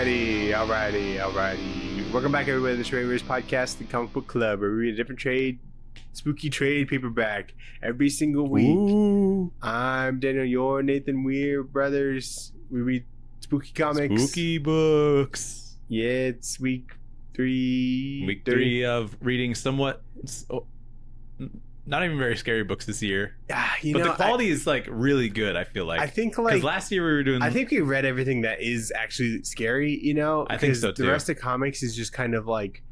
Alrighty. Welcome back, everybody, to the Tradewaiters podcast, the comic book club, where we read a different spooky trade paperback every single week. Ooh. I'm Daniel, you're Nathan. We're brothers. We read spooky comics. Spooky books. Yeah, it's week 3. Week 3 of reading somewhat, not even very scary books this year. But the quality is like really good, I feel like. I think because last year we were doing... I think we read everything that is actually scary, you know? I think so too. The rest of comics is just kind of like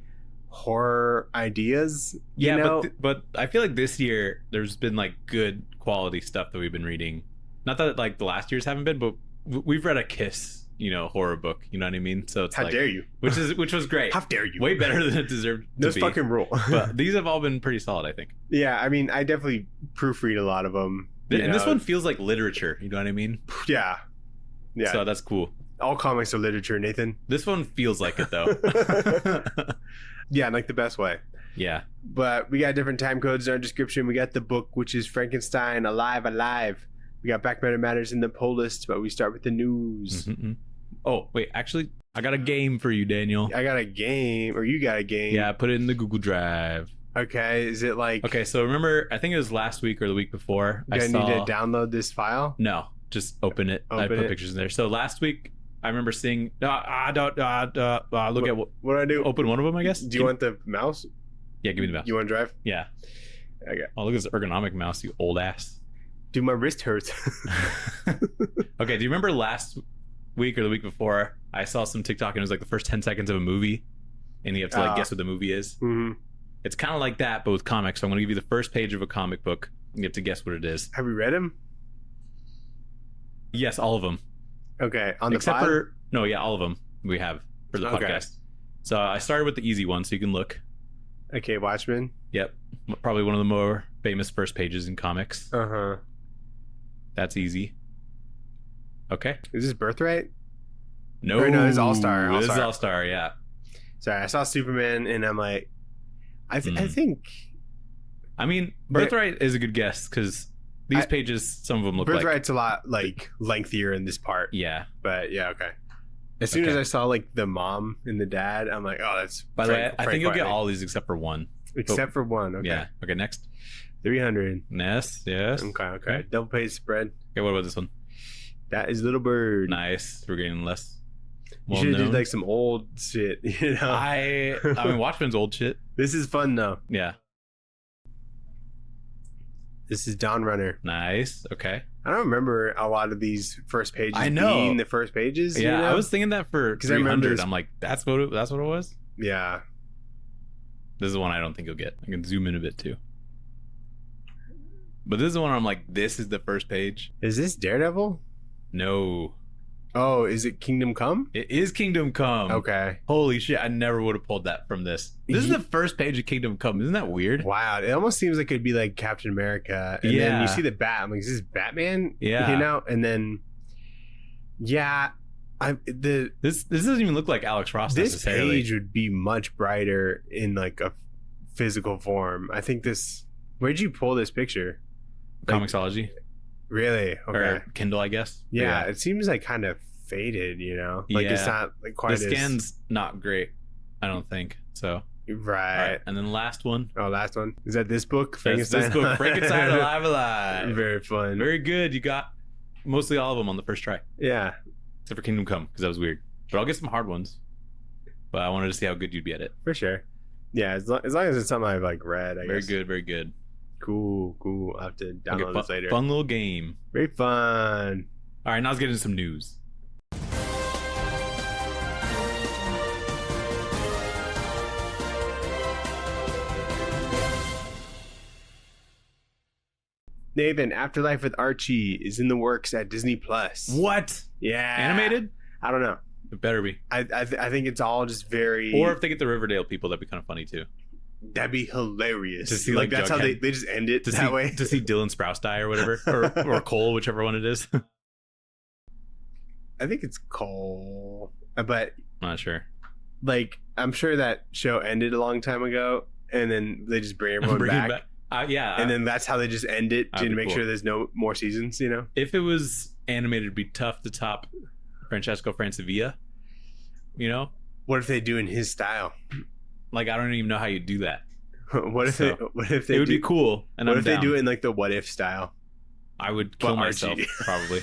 horror ideas. Yeah, you know? but I feel like this year there's been like good quality stuff that we've been reading. Not that like the last years haven't been, but we've read a Kiss, horror book. You know what I mean? So it's How like, dare you? Which was great. How dare you? Way better than it deserved to be. Fucking rule. But these have all been pretty solid, I think. Yeah, I mean, I definitely proofread a lot of them. And this one feels like literature. You know what I mean? Yeah. Yeah. So that's cool. All comics are literature, Nathan. This one feels like it, though. Yeah, in like the best way. Yeah. But we got different time codes in our description. We got the book, which is Frankenstein Alive. We got Back Matters in the poll list, but we start with the news. Mm-hmm. Oh, wait, actually, I got a game for you, Daniel. I got a game, or you got a game. Yeah, I put it in the Google Drive. Okay, is it like... Okay, so remember, I think it was last week or the week before. I need to download this file? No, just open it. I put pictures in there. So last week, I remember seeing... look at what do I do? Open one of them, I guess. Do you want the mouse? Yeah, give me the mouse. You want to drive? Yeah. Okay. Oh, look at this ergonomic mouse, you old ass. Dude, my wrist hurts. Okay, do you remember last week or the week before, I saw some TikTok and it was like the first 10 seconds of a movie, and you have to like guess what the movie is? Mm-hmm. It's kind of like that, but with comics. So I'm going to give you the first page of a comic book, and you have to guess what it is. Have we read them? Yes, all of them. Okay, on the Except pod? for... No, yeah, all of them we have for the podcast. So I started with the easy one, so you can look. Okay, Watchmen. Yep. Probably one of the more famous first pages in comics. Uh-huh. That's easy. Okay. Is this Birthright? No. Or no, it's All-Star. This is All-Star, yeah. Sorry, I saw Superman, and I'm like... I think... I mean, Birthright is a good guess, because these pages, some of them look Birthright's a lot, like, lengthier in this part. Yeah. But, yeah, okay. As soon as I saw, like, the mom and the dad, I'm like, oh, that's... By the way, I think you'll get all these except for one. Except for one, okay. Yeah. Okay, next. 300. Yes. Okay. Double page spread. Okay, what about this one? That is Little Bird. Nice. We're getting less. You should have did like some old shit, you know? I mean, Watchmen's old shit. This is fun, though. Yeah. This is Dawn Runner. Nice. Okay. I don't remember a lot of these first pages being the first pages. Yeah, you know? I was thinking that for 300. I'm like, that's what it was? Yeah. This is one I don't think you'll get. I can zoom in a bit, too. But this is the one I'm like, this is the first page. Is this Daredevil? No. Oh, is it Kingdom Come? It is Kingdom Come. Okay. Holy shit, I never would have pulled that from this. This is the first page of Kingdom Come. Isn't that weird? Wow. It almost seems like it'd be like Captain America. And then you see the bat. I'm like, is this Batman? Yeah. You know? And then, yeah. This doesn't even look like Alex Ross necessarily. This page would be much brighter in like a physical form. I think this... Where'd you pull this picture? Comixology. Really? Okay. Or Kindle, I guess. Yeah, it seems like kind of faded, you know? Like it's not like quite the scan's not great, I don't think. So right. And then the last one. Oh, last one. Is that this book? Frankenstein? This book, Frankenstein Alive. Very fun. Very good. You got mostly all of them on the first try. Yeah. Except for Kingdom Come, because that was weird. But I'll get some hard ones. But I wanted to see how good you'd be at it. For sure. Yeah, as long as it's something I've like read, I guess. Very good. Cool. I'll have to download this later. Fun little game. Very fun. All right, now let's get into some news. Nathan, Afterlife with Archie is in the works at Disney Plus. What? Yeah. Animated? I don't know. It better be. I think it's all just very... Or if they get the Riverdale people, that'd be kind of funny too. That'd be hilarious. To see like that's how they just end it that way. To see Dylan Sprouse die or whatever. or Cole, whichever one it is. I think it's Cole. But... I'm not sure. Like, I'm sure that show ended a long time ago, and then they just bring everyone back. Yeah. And then that's how they just end it to make sure there's no more seasons, you know? If it was animated, it'd be tough to top Francesco Francavilla. you know? What if they do in his style? Like, I don't even know how you do that. What if they It would be cool. And what I'm if they down. do it in like the What If style? I would kill myself, probably.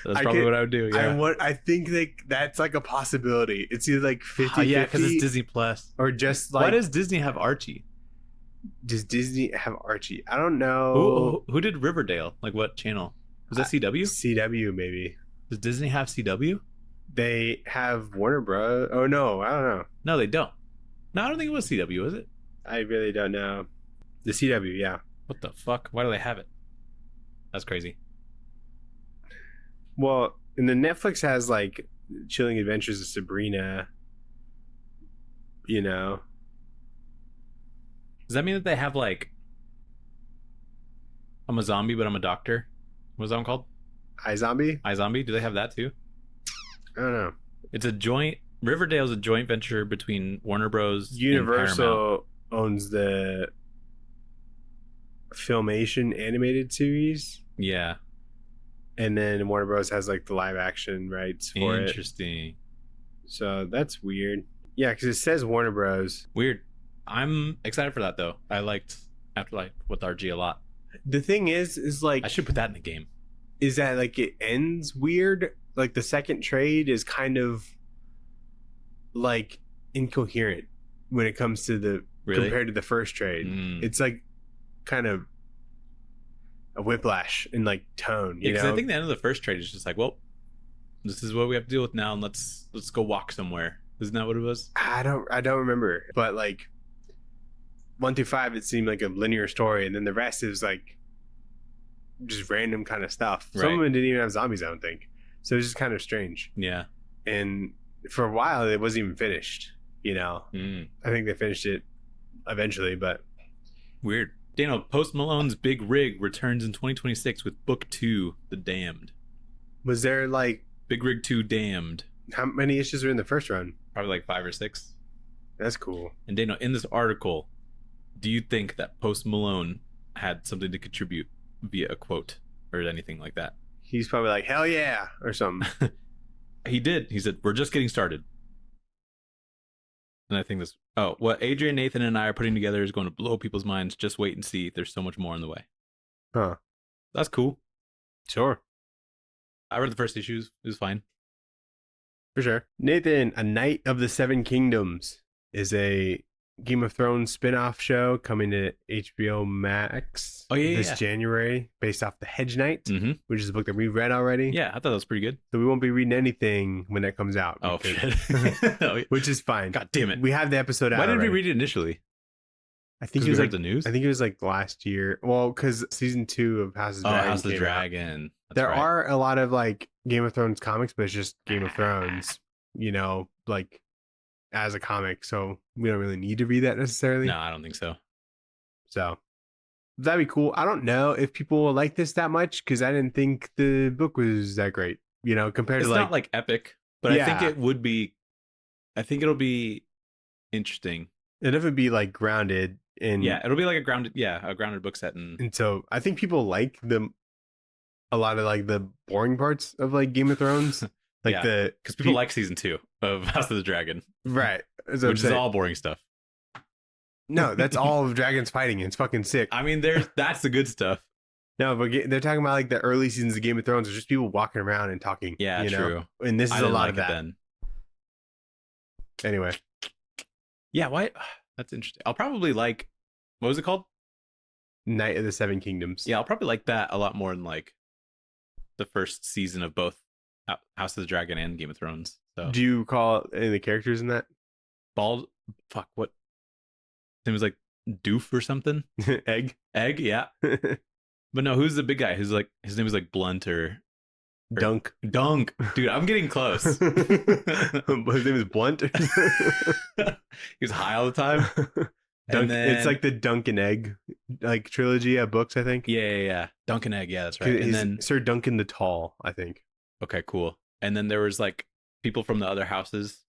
That's probably what I would do. Yeah. I think that's like a possibility. It's either like 50 Yeah, because it's Disney Plus. or just like. Why does Disney have Archie? Does Disney have Archie? I don't know. Who did Riverdale? Like, what channel? Was that CW? CW maybe. Does Disney have CW? They have Warner Bros. Oh no, I don't know. No, they don't. No, I don't think it was CW, was it? I really don't know. The CW, yeah. What the fuck? Why do they have it? That's crazy. Well, and then Netflix has like Chilling Adventures of Sabrina. You know. Does that mean that they have like I'm a zombie but I'm a doctor? What's that one called? iZombie? iZombie? Do they have that too? I don't know. It's a joint Riverdale's a joint venture between Warner Bros. Universal owns the Filmation animated series. Yeah. And then Warner Bros. Has like the live action rights for it. Interesting. So that's weird. Yeah, because it says Warner Bros. Weird. I'm excited for that though. I liked Afterlife with RG a lot. The thing is like I should put that in the game. Is that like it ends weird? Like the second trade is kind of like incoherent when it comes to the compared to the first trade. It's like kind of a whiplash in like tone. Yeah, because I think the end of the first trade is just like, well, this is what we have to deal with now, and let's go walk somewhere. Isn't that what it was? I don't remember, but like 1 through 5, it seemed like a linear story, and then the rest is like just random kind of stuff. Right. Some of them didn't even have zombies, I don't think. So it was just kind of strange. Yeah. And for a while, it wasn't even finished. You know, I think they finished it eventually, but weird. Daniel, Post Malone's Big Rig returns in 2026 with Book 2, The Damned. Was there like Big Rig 2 Damned? How many issues were in the first run? Probably like 5 or 6. That's cool. And Daniel, in this article, do you think that Post Malone had something to contribute via a quote or anything like that? He's probably like, hell yeah, or something. He did. He said, we're just getting started. And I think this, what Adrian, Nathan, and I are putting together is going to blow people's minds. Just wait and see. There's so much more on the way. Huh. That's cool. Sure. I read the first issues. It was fine. For sure. Nathan, A Knight of the Seven Kingdoms is a Game of Thrones spin-off show coming to HBO Max this January, based off The Hedge Knight, which is a book that we read already. Yeah, I thought that was pretty good. So we won't be reading anything when that comes out. Oh, shit. Which is fine. God damn it. We have the episode out. Why did we read it initially? I think it was like the news. I think it was like last year. Well, because season 2 of House of the Dragon. House of the Dragon. There are a lot of like Game of Thrones comics, but it's just Game of Thrones. You know, like as a comic, so we don't really need to read that necessarily. No, I don't think so. So that'd be cool. I don't know if people will like this that much because I didn't think the book was that great. You know, compared to like, it's not like epic, but I think it would be. I think it'll be interesting. It'll definitely be like grounded in. Yeah, it'll be like a grounded book set. And so I think people like a lot of like the boring parts of like Game of Thrones. Like because people like season 2 of House of the Dragon, right? Which is all boring stuff. No, that's all of dragons fighting. It's fucking sick. I mean, that's the good stuff. No, but they're talking about like the early seasons of Game of Thrones. There's just people walking around and talking. Yeah, you true. know? And this is a lot of that. Then. Anyway, yeah, why? That's interesting. I'll probably like. What was it called? Knight of the Seven Kingdoms. Yeah, I'll probably like that a lot more than like the first season of both House of the Dragon and Game of Thrones. So. Do you call any of the characters in that? Bald? Fuck, what? It was like Doof or something? Egg, yeah. But no, who's the big guy? Who's like, his name is like Blunt or Dunk. Dude, I'm getting close. His name is Blunt. He was high all the time. Dunk, it's like the Dunk and Egg like trilogy of books, I think. Yeah. Dunk and Egg, yeah, that's right. And then Sir Duncan the Tall, I think. Okay, cool. And then there was like people from the other houses,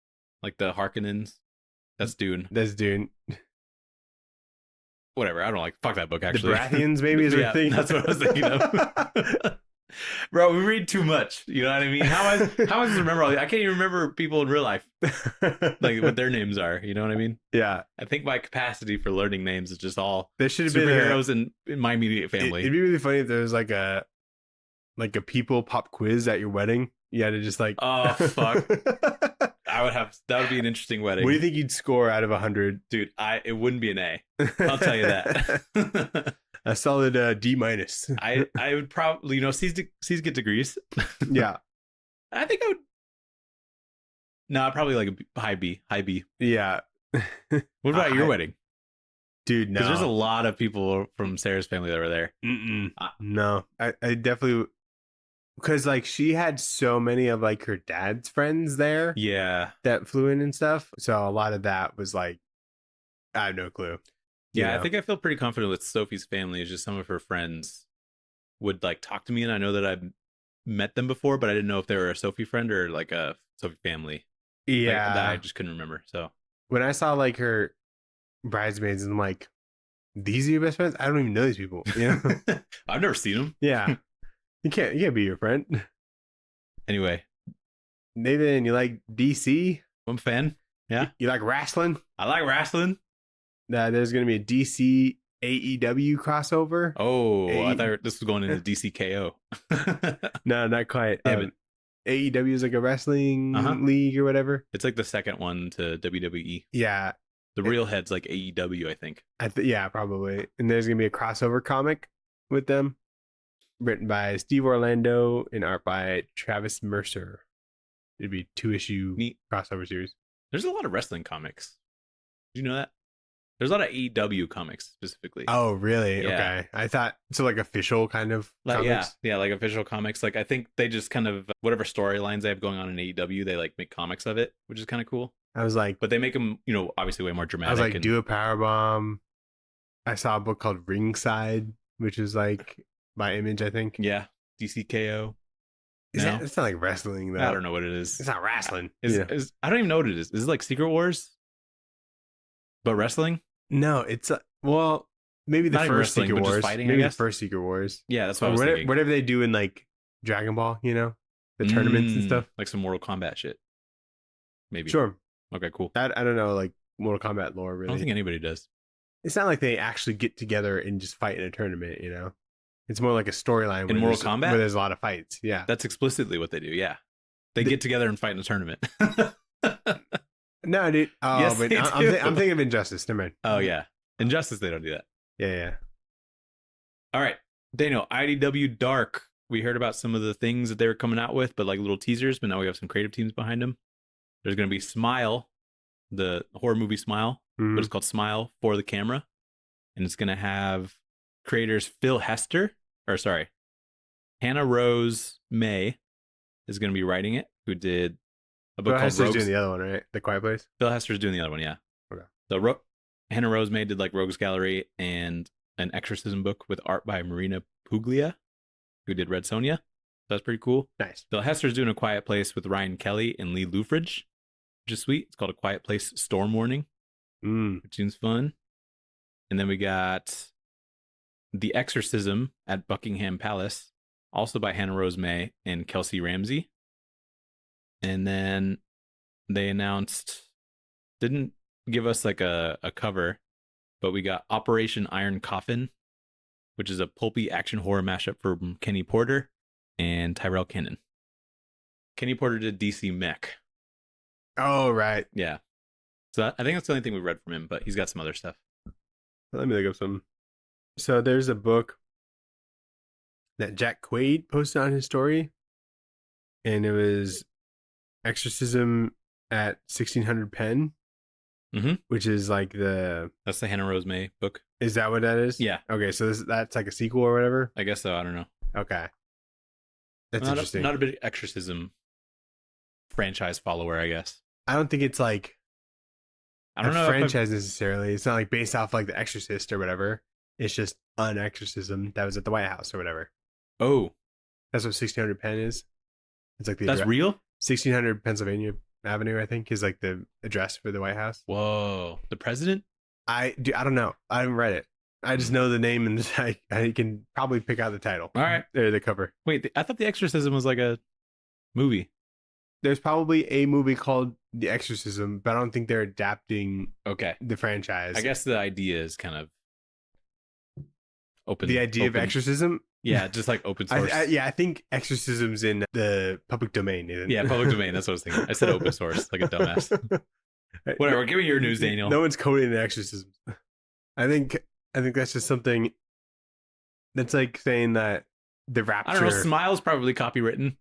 like the Harkonnens. That's Dune. Whatever. I don't like. Fuck that book. Actually, the Baratheons maybe is yeah, thing. That's what I was thinking of. Bro, we read too much. You know what I mean? How am I supposed to remember all these? I can't even remember people in real life, like what their names are. You know what I mean? Yeah. I think my capacity for learning names is just all There should have superheroes in my immediate family. It'd be really funny if there was like a people pop quiz at your wedding. You had to just like, oh fuck. That would be an interesting wedding. What do you think you'd score out of 100? Dude, it wouldn't be an A. I'll tell you that. A solid D minus. I would probably, C's get degrees. Yeah. I think I would. No, probably like a high B. Yeah. What about your wedding? Dude, no. Because there's a lot of people from Sarah's family that were there. No, I definitely, because like she had so many of like her dad's friends there. Yeah. That flew in and stuff. So a lot of that was like, I have no clue. Yeah, I think I feel pretty confident with Sophie's family. It's just some of her friends would like talk to me, and I know that I've met them before, but I didn't know if they were a Sophie friend or like a Sophie family. Yeah. Like, that I just couldn't remember. So when I saw like her bridesmaids, and I'm like, these are your best friends? I don't even know these people. You know? I've never seen them. Yeah. You can't be your friend. Anyway. Nathan, you like DC? I'm a fan. Yeah. You like wrestling? I like wrestling. There's going to be a DC AEW crossover. Oh, I thought this was going into DCKO. No, not quite. AEW is like a wrestling league or whatever. It's like the second one to WWE. Yeah. The real head's like AEW, I think. Yeah, probably. And there's going to be a crossover comic with them, written by Steve Orlando and art by Travis Mercer. It'd be 2-issue crossover series. There's a lot of wrestling comics. Did you know that? There's a lot of AEW comics specifically. Oh, really? Yeah. Okay. I thought so, like official kind of comics? Yeah, like official comics. Like I think they just kind of whatever storylines they have going on in AEW, they like make comics of it, which is kind of cool. I was like, but they make them, obviously way more dramatic. I was like, do a powerbomb. I saw a book called Ringside, which is like by Image, I think. Yeah, DCKO. It's not like wrestling though. I don't know what it is. It's not wrestling. I don't even know what it is. Is it like Secret Wars? But wrestling? No, it's well, maybe the first Secret Wars. Fighting, maybe the first Secret Wars. Yeah, that's what I was thinking. Whatever they do in like Dragon Ball, the tournaments and stuff, like some Mortal Kombat shit. Maybe. Sure. Okay, cool. I don't know, like Mortal Kombat lore. Really, I don't think anybody does. It's not like they actually get together and just fight in a tournament. It's more like a storyline in Mortal Kombat where there's a lot of fights. Yeah, that's explicitly what they do. Yeah, they get together and fight in a tournament. No, dude. Oh, yes, but I'm thinking of Injustice. Never mind. Oh yeah, Injustice. They don't do that. Yeah. All right, Daniel. IDW Dark. We heard about some of the things that they were coming out with, but like little teasers. But now we have some creative teams behind them. There's going to be Smile, the horror movie Smile, but it's called Smile for the Camera, and it's going to have creators Hannah Rose May is going to be writing it. Who did a book called Rogues. Doing the other one, right? The Quiet Place. Phil Hester's doing the other one, yeah. Okay. So Hannah Rose May did like Rogues Gallery and an exorcism book with art by Marina Puglia, who did Red Sonja. That's pretty cool. Nice. Phil Hester's doing A Quiet Place with Ryan Kelly and Lee Lufridge, which is sweet. It's called A Quiet Place Storm Warning, which seems fun. And then we got The Exorcism at Buckingham Palace, also by Hannah Rose May and Kelsey Ramsey. And then they announced, didn't give us like a cover, but we got Operation Iron Coffin, which is a pulpy action horror mashup from Kenny Porter and Tyrell Cannon. Kenny Porter did DC Mech. Oh, right. Yeah. So I think that's the only thing we read from him, but he's got some other stuff. Let me look up some. So there's a book that Jack Quaid posted on his story, and it was Exorcism at 1600 Pen, which is like that's the Hannah Rose May book. Is that what that is? Yeah. Okay, so that's like a sequel or whatever? I guess so. I don't know. Okay. That's interesting. Not a big Exorcism franchise follower, I guess. I don't think it's like I don't know franchise necessarily. It's not like based off like The Exorcist or whatever. It's just an exorcism that was at the White House or whatever. Oh. That's what 1600 Penn is. It's like That's real? 1600 Pennsylvania Avenue, I think, is like the address for the White House. Whoa. The president? I don't know. I haven't read it. I just know the name and I can probably pick out the title. All right. Or the cover. Wait, I thought The Exorcism was like a movie. There's probably a movie called The Exorcism, but I don't think they're adapting the franchise. I guess the idea is kind of open. The idea of exorcism? Yeah, just like open source. I think exorcism's in the public domain, isn't it? Yeah, public domain. That's what I was thinking. I said open source, like a dumbass. Whatever. Give me your news, Daniel. No one's coding the exorcism. I think that's just something that's like saying that the Rapture. I don't know. Smile's probably copywritten.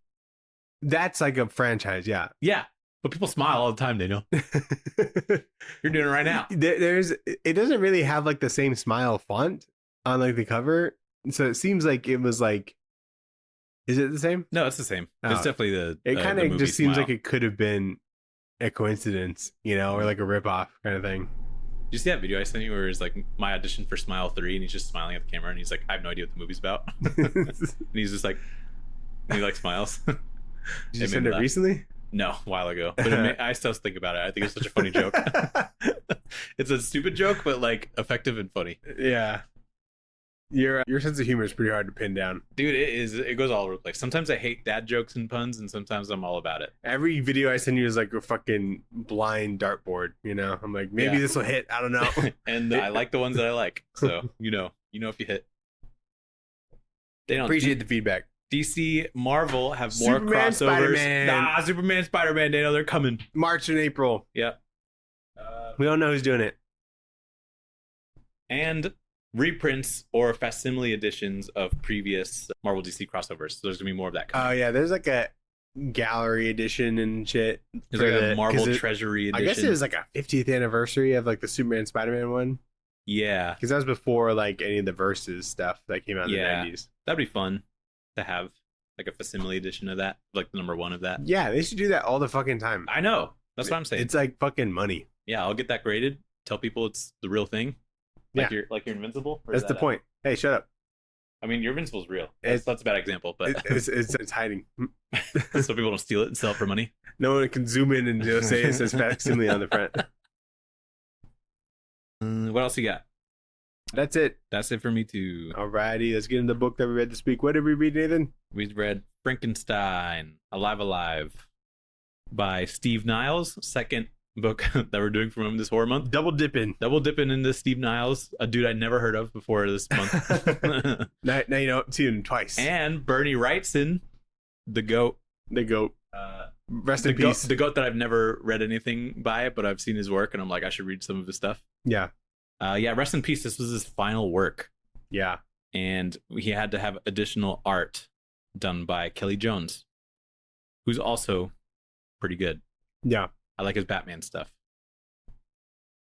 That's like a franchise, yeah. Yeah, but people smile all the time, Daniel. You're doing it right now. It doesn't really have like the same smile font on like the cover, so it seems like it was like. Is it the same? No, it's the same. It's definitely the. It kind of just seems like it could have been a coincidence, or like a ripoff kind of thing. Did you see that video I sent you where it's like my audition for Smile 3 and he's just smiling at the camera and he's like, I have no idea what the movie's about. And he's just like, and he like smiles. Did you send it recently? No, a while ago. But I still think about it. I think it's such a funny joke. It's a stupid joke, but like effective and funny. Yeah. Your sense of humor is pretty hard to pin down. Dude, it is. It goes all over the place. Sometimes I hate dad jokes and puns, and sometimes I'm all about it. Every video I send you is like a fucking blind dartboard, I'm like, maybe this will hit. I don't know. And I like the ones that I like. So, you know if you hit. They don't appreciate the feedback. DC, Marvel have more Superman, crossovers. Spider-Man. Superman, Spider-Man, Daniel, they're coming. March and April. Yep. We don't know who's doing it. And reprints or facsimile editions of previous Marvel DC crossovers. So there's gonna be more of that coming. Oh yeah, there's like a gallery edition and shit. There's like a Marvel Treasury edition. I guess it was like a 50th anniversary of like the Superman Spider-Man one. Yeah, because that was before like any of the Versus stuff that came out in the 90s. That'd be fun to have like a facsimile edition of that, like the number 1 of that. Yeah, they should do that all the fucking time. I know. That's what I'm saying. It's like fucking money. Yeah, I'll get that graded. Tell people it's the real thing. Like you're Invincible. That's the point. Hey, shut up. I mean, your Invincible's real. That's a bad example, but it's hiding. So people don't steal it and sell it for money. No one can zoom in and say it says facsimile on the front. What else you got? That's it. That's it for me too. Alrighty, let's get into the book that we read this week. What did we read, Nathan? We read Frankenstein Alive by Steve Niles. Second book that we're doing from him this horror month. Double dipping into Steve Niles, a dude I'd never heard of before this month. now you know, see him twice. And Bernie Wrightson, the goat. Rest in peace. The goat that I've never read anything by, but I've seen his work and I'm like, I should read some of his stuff. Yeah. Rest in peace. This was his final work. Yeah. And he had to have additional art done by Kelley Jones, who's also pretty good. Yeah. I like his Batman stuff.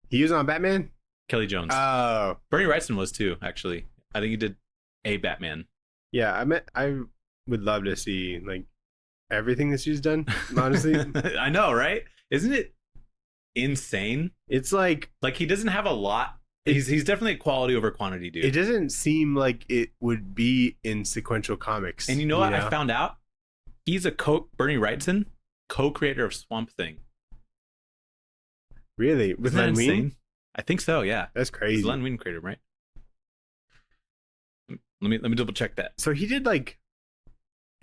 He was on Batman? Kelley Jones. Oh. Bernie Wrightson was too, actually. I think he did a Batman. Yeah, I would love to see like everything that she's done, honestly. I know, right? Isn't it insane? It's like he doesn't have a lot. He's definitely a quality over quantity dude. It doesn't seem like it would be in sequential comics. And you know what I found out? He's Bernie Wrightson, co-creator of Swamp Thing. Really? With Len Wein? I think so, yeah. That's crazy. He's Len Wein creator, right? Let me double check that. So he did like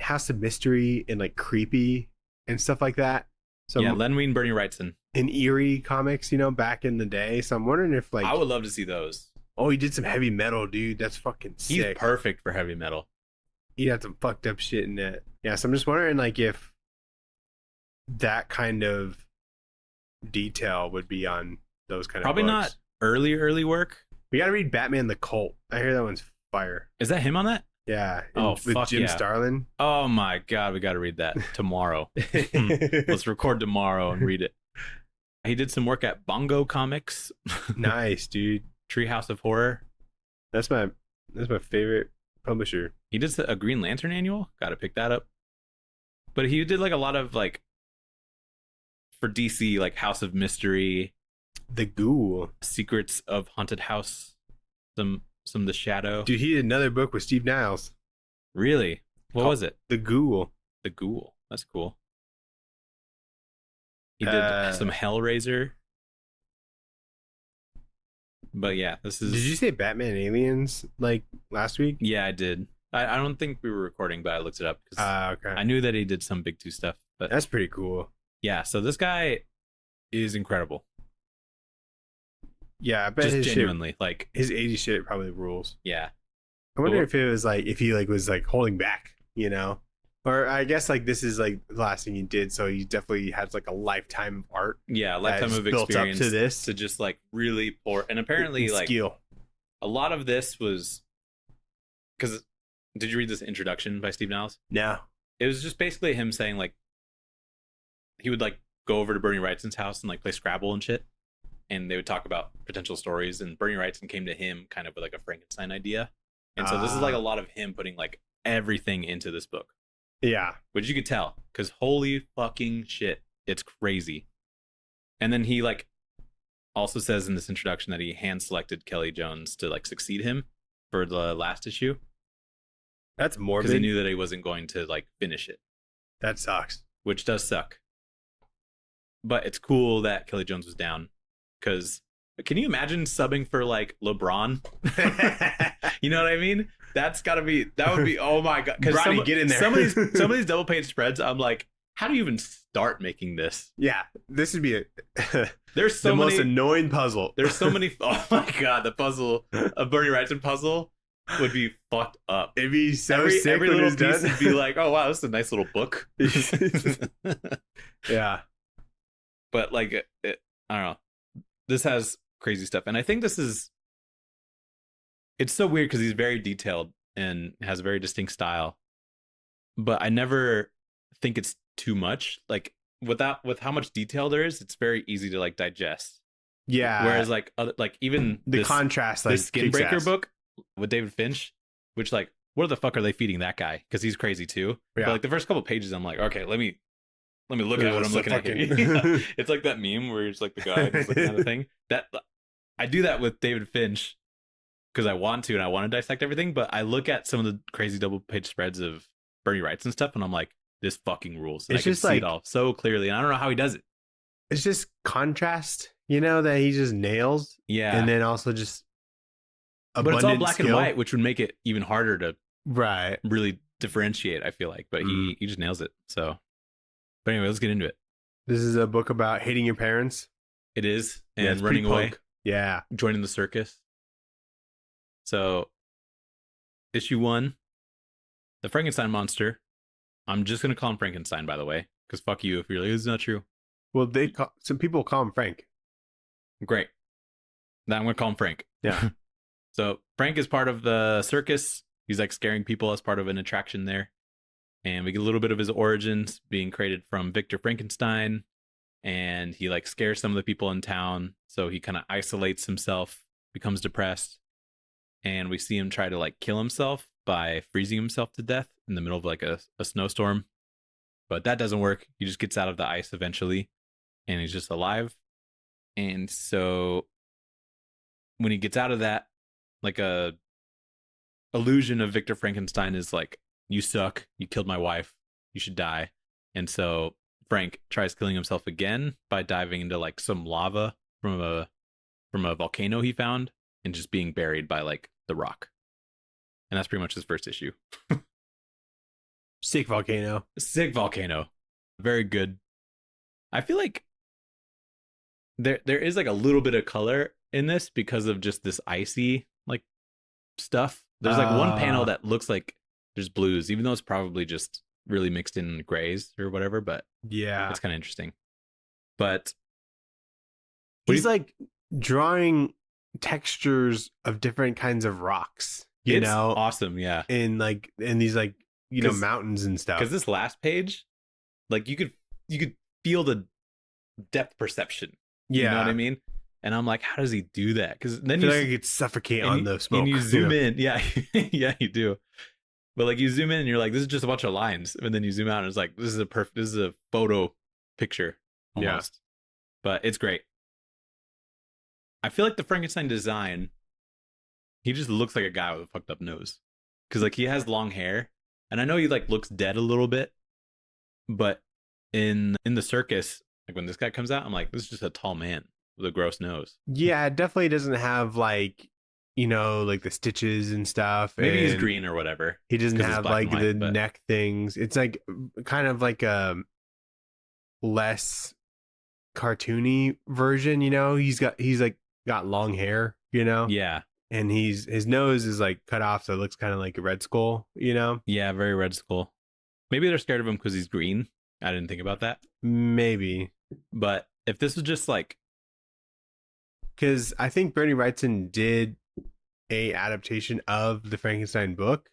House of Mystery and like Creepy and stuff like that. So yeah, Len Wein, Bernie Wrightson. In eerie comics, back in the day. So I'm wondering if like I would love to see those. Oh, he did some heavy metal, dude. That's fucking sick. He's perfect for heavy metal. He had some fucked up shit in it. Yeah, so I'm just wondering like if that kind of detail would be on those kind Probably of books. Not early work. We gotta read Batman the Cult. I hear that one's fire. Is that him on that? Yeah. With Jim Starlin. Oh my god, we gotta read that tomorrow. Let's record tomorrow and read it. He did some work at Bongo Comics. Nice, dude. Treehouse of Horror. That's my favorite publisher. He did a Green Lantern annual. Gotta pick that up. But he did like a lot of like for DC, like House of Mystery, The Ghoul, Secrets of Haunted House, some of The Shadow. Dude, he did another book with Steve Niles. Really? What was it? The Ghoul. The Ghoul. That's cool. He did some Hellraiser. But yeah, this is. Did you say Batman Aliens like last week? Yeah, I did. I don't think we were recording, but I looked it up because Okay. I knew that he did some Big Two stuff. But that's pretty cool. Yeah, so this guy is incredible. Yeah, I bet just his genuinely shit, like his 80s shit probably rules. Yeah. I wonder if it was like if he like was like holding back, you know, or I guess like this is like the last thing he did, so he definitely has like a lifetime of art. Yeah, a lifetime of experience built up to this to just like really pour. And apparently, like skill. A lot of this was because did you read this introduction by Steve Niles? No. It was just basically him saying like he would like go over to Bernie Wrightson's house and like play Scrabble and shit. And they would talk about potential stories, and Bernie Wrightson came to him kind of with like a Frankenstein idea. And so this is like a lot of him putting like everything into this book. Yeah. Which you could tell, because holy fucking shit, it's crazy. And then he like also says in this introduction that he hand selected Kelley Jones to like succeed him for the last issue. That's morbid. Because he knew that he wasn't going to like finish it. That sucks. Which does suck. But it's cool that Kelley Jones was down. Because can you imagine subbing for like LeBron? You know what I mean? That would be, oh my God. Because get in there. some of these double page spreads, I'm like, how do you even start making this? Yeah, this would be there's so the many, most annoying puzzle. There's so many. Oh my God, the puzzle, a Bernie Wrightson puzzle would be fucked up. It'd be so sick every when little it's piece done. would be like, oh wow, this is a nice little book. Yeah, but like, I don't know. This has crazy stuff, and I think it's so weird because he's very detailed and has a very distinct style, but I never think it's too much. Like with how much detail there is, it's very easy to like digest. Yeah. Whereas like even the contrast, like this Skinbreaker book with David Finch, which like what the fuck are they feeding that guy? Because he's crazy too. Yeah. But like the first couple pages, I'm like, okay, let me look at what I'm looking at here. Yeah. It's like that meme where it's like the guy just looking at the thing. That I do that with David Finch because I want to and I want to dissect everything, but I look at some of the crazy double page spreads of Bernie Wrightson stuff and I'm like, this fucking rules. And it's I can just see like, it all so clearly, and I don't know how he does it. It's just contrast, you know, that he just nails. Yeah. And then also just but it's all black and white, which would make it even harder to really differentiate, I feel like. But he just nails it. So but anyway, let's get into it. This is a book about hating your parents. It is. And running away. Yeah. Joining the circus. So, issue 1, the Frankenstein monster. I'm just going to call him Frankenstein, by the way. Because fuck you if you're like, it's not true. Well, some people call him Frank. Great. Now I'm going to call him Frank. Yeah. So, Frank is part of the circus. He's like scaring people as part of an attraction there. And we get a little bit of his origins being created from Victor Frankenstein. And he like scares some of the people in town. So he kind of isolates himself, becomes depressed. And we see him try to like kill himself by freezing himself to death in the middle of like a snowstorm. But that doesn't work. He just gets out of the ice eventually. And he's just alive. And so when he gets out of that, like a illusion of Victor Frankenstein is like, you suck, you killed my wife, you should die. And so Frank tries killing himself again by diving into like some lava from a volcano he found and just being buried by like the rock. And that's pretty much his first issue. Sick volcano. Very good. I feel like there is like a little bit of color in this because of just this icy like stuff. There's like one panel that looks like there's blues, even though it's probably just really mixed in grays or whatever, but yeah, it's kind of interesting. But he's like drawing textures of different kinds of rocks, you know? Awesome. Yeah. And these like, you know, mountains and stuff. Because this last page, like you could feel the depth perception. Yeah. You know what I mean? And I'm like, how does he do that? Because then you could suffocate on the smoke. And you zoom in. Yeah. Yeah, you do. But like you zoom in and you're like, this is just a bunch of lines. And then you zoom out and it's like, this is a photo picture almost. Yeah. But it's great. I feel like the Frankenstein design, he just looks like a guy with a fucked up nose. Because like he has long hair. And I know he like looks dead a little bit. But in the circus, like when this guy comes out, I'm like, this is just a tall man the gross nose. Yeah, it definitely doesn't have like, like the stitches and stuff. Maybe he's and green or whatever. He doesn't 'cause it's have black like and white, the but- neck things. It's like kind of like a less cartoony version. He's like got long hair. Yeah. And his nose is like cut off, so it looks kind of like a Red Skull. Yeah, very Red Skull. Maybe they're scared of him because he's green. I didn't think about that. Maybe. But if this was just like, because I think Bernie Wrightson did a adaptation of the Frankenstein book,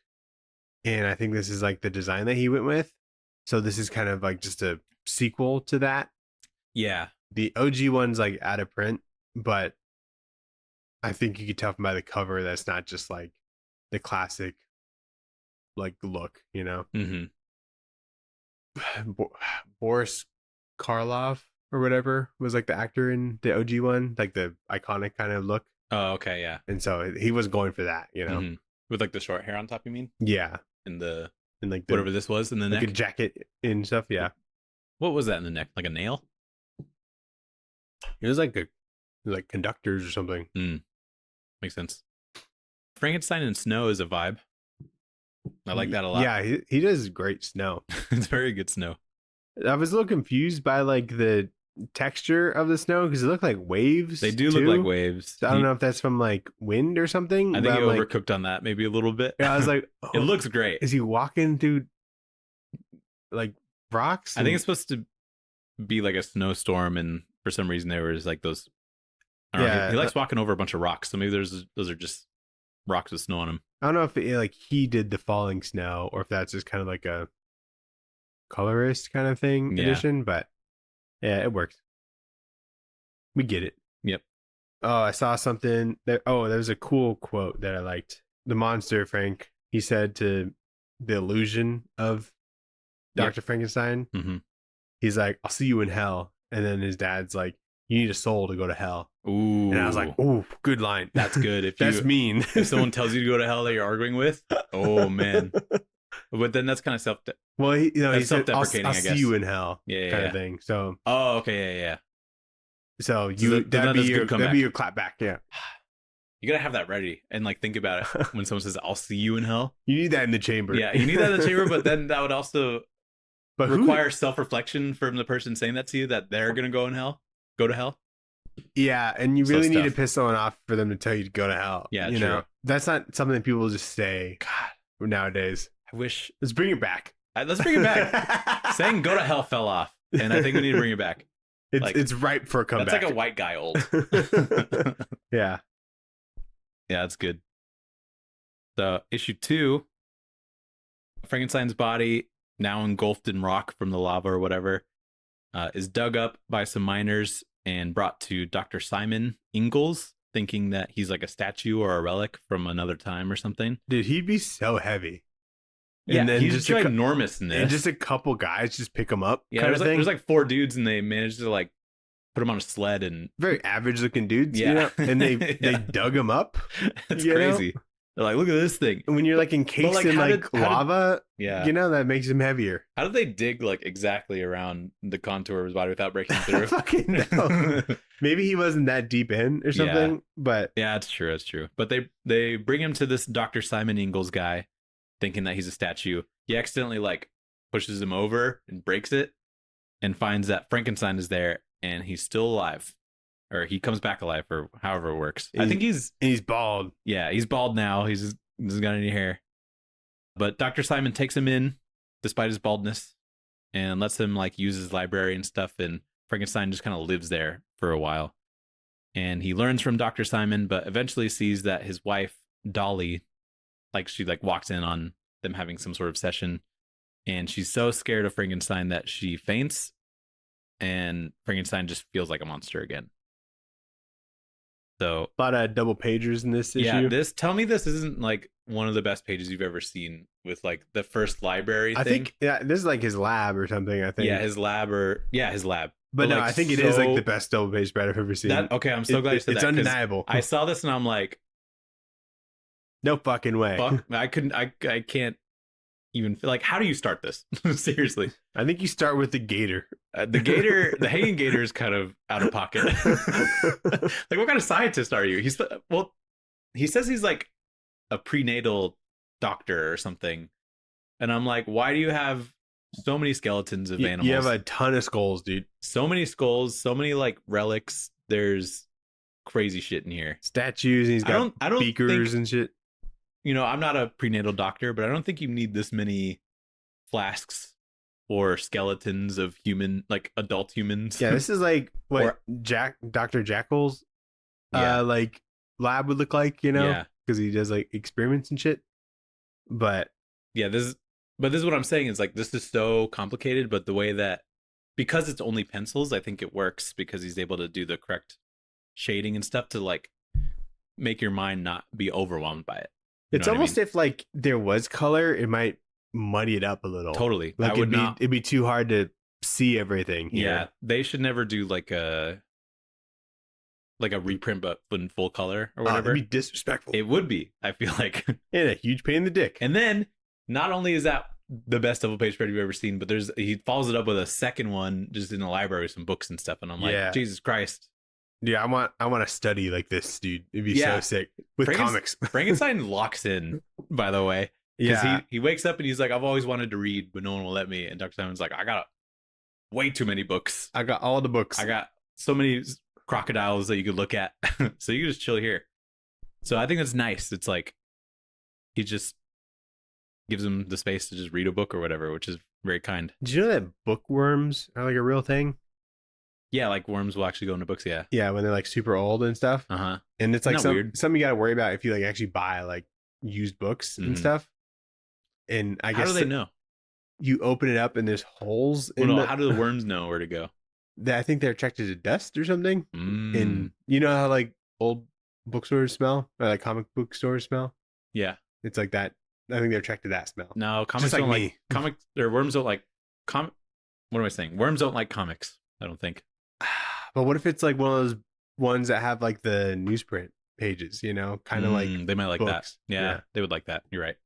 and I think this is like the design that he went with. So this is kind of like just a sequel to that. yeah, The OG one's like out of print, but I think you could tell from by the cover that's not just like the classic like look. mm-hmm. Boris Karloff or whatever was like the actor in the OG one, like the iconic kind of look. Oh, okay, yeah. And so he was going for that, Mm-hmm. With like the short hair on top, you mean? Yeah. And like whatever this was in the like neck. a jacket and stuff. Yeah. What was that in the neck? Like a nail? It was like conductors or something. Makes sense. Frankenstein in snow is a vibe. I like that a lot. Yeah, he does great snow. It's very good snow. I was a little confused by like the texture of the snow because it looked like waves. They do look like waves. So I don't know if that's from like wind or something. I think he I'm like, overcooked on that maybe a little bit. Yeah, I was like, It looks great. Is he walking through like rocks? I think it's supposed to be like a snowstorm, and for some reason there was like those. I don't know, he likes walking over a bunch of rocks, so maybe those are just rocks with snow on them. I don't know if like he did the falling snow or if that's just kind of like a colorist kind of thing edition, but yeah, it works. We get it. Yep. Oh, I saw something there. Oh, there was a cool quote that I liked. The monster, Frank, he said to the illusion of Dr. Frankenstein, he's like, I'll see you in hell. And then his dad's like, you need a soul to go to hell. Ooh. And I was like, ooh, good line. That's good. If that's mean. If someone tells you to go to hell that you're arguing with, oh man. But then that's kind of well, he said, I'll I guess. see you in hell, kind of yeah. thing. So, oh, okay, yeah. So that'd be your clap back, yeah. You gotta have that ready and like think about it when someone says, "I'll see you in hell." You need that in the chamber. Yeah, you need that in the chamber, but then that would also require self-reflection from the person saying that to you that they're gonna go to hell. Yeah, and you really need to piss someone off for them to tell you to go to hell. Yeah, you know that's not something that people just say. God, nowadays, I wish. Let's bring it back. Let's bring it back. Saying "go to hell" fell off, and I think we need to bring it back. It's ripe for a comeback. That's like a white guy old. Yeah. Yeah, that's good. So, issue 2, Frankenstein's body, now engulfed in rock from the lava or whatever, is dug up by some miners and brought to Dr. Simon Ingalls, thinking that he's like a statue or a relic from another time or something. Dude, he'd be so heavy. Yeah, and then he's just ginormous in this. And just a couple guys just pick him up. Yeah, there's like 4 dudes, and they managed to like put him on a sled, and very average looking dudes. Yeah, and they dug him up. It's crazy. They're like, look at this thing. When you're like encased in lava, that makes him heavier. How did they dig like exactly around the contour of his body without breaking through? I fucking know. Maybe he wasn't that deep in or something. But yeah, it's true. It's true. But they bring him to this Dr. Simon Ingalls guy, thinking that he's a statue. He accidentally like pushes him over and breaks it, and finds that Frankenstein is there, and he's still alive. Or he comes back alive, or however it works. I think he's bald. Yeah, he's bald now. He doesn't got any hair. But Dr. Simon takes him in, despite his baldness, and lets him like use his library and stuff. And Frankenstein just kind of lives there for a while. And he learns from Dr. Simon, but eventually sees that his wife Dolly, she walks in on them having some sort of session, and she's so scared of Frankenstein that she faints, and Frankenstein just feels like a monster again. So a lot of double pagers in this issue. Yeah, tell me this isn't like one of the best pages you've ever seen with like the first library thing. I think this is like his lab or something. I think his lab. But no, I think it is like the best double page spread I've ever seen. Okay, I'm so glad you said it's that. It's undeniable. I saw this and I'm like, no fucking way. Fuck, I can't even feel like, how do you start this? Seriously. I think you start with the gator. The hanging gator is kind of out of pocket. Like, what kind of scientist are you? He says he's like a prenatal doctor or something. And I'm like, why do you have so many skeletons of animals? You have a ton of skulls, dude. So many skulls, so many like relics. There's crazy shit in here. Statues, and he's got I don't beakers and shit. You know, I'm not a prenatal doctor, but I don't think you need this many flasks or skeletons of adult humans. Yeah, this is like what Dr. Jekyll's like lab would look like, you know? Because he does like experiments and shit. But yeah, this is what I'm saying is like, this is so complicated, but the way that, because it's only pencils, I think it works because he's able to do the correct shading and stuff to like make your mind not be overwhelmed by it. It's almost if like there was color, it might muddy it up a little. Totally. Like it'd be too hard to see everything here. Yeah, they should never do like a reprint but in full color or whatever. It'd be disrespectful. It would be, I feel like. And a huge pain in the dick. And then not only is that the best double page spread you've ever seen, but he follows it up with a second one just in the library with some books and stuff. And I'm like, Jesus Christ. Yeah, I want to study like this, dude. It'd be so sick with comics. Frankenstein locks in, by the way. Because he wakes up and he's like, I've always wanted to read, but no one will let me. And Dr. Simon's like, I got way too many books. I got all the books. I got so many crocodiles that you could look at. So you can just chill here. So I think that's nice. It's like he just gives him the space to just read a book or whatever, which is very kind. Did you know that bookworms are like a real thing? Yeah, like worms will actually go into books, yeah. Yeah, when they're like super old and stuff. Uh-huh. And it's like something you got to worry about if you like actually buy like used books and stuff. And I guess how do they know? You open it up and there's holes how do the worms know where to go? I think they're attracted to dust or something. And you know how like old bookstores smell? Or like comic book stores smell? Yeah. It's like that. I think they're attracted to that smell. No, comics don't like comics, or worms don't like what am I saying? Worms don't like comics, I don't think. But what if it's like one of those ones that have like the newsprint pages, you know, kind of like they might like books. that. Yeah, they would like that. You're right.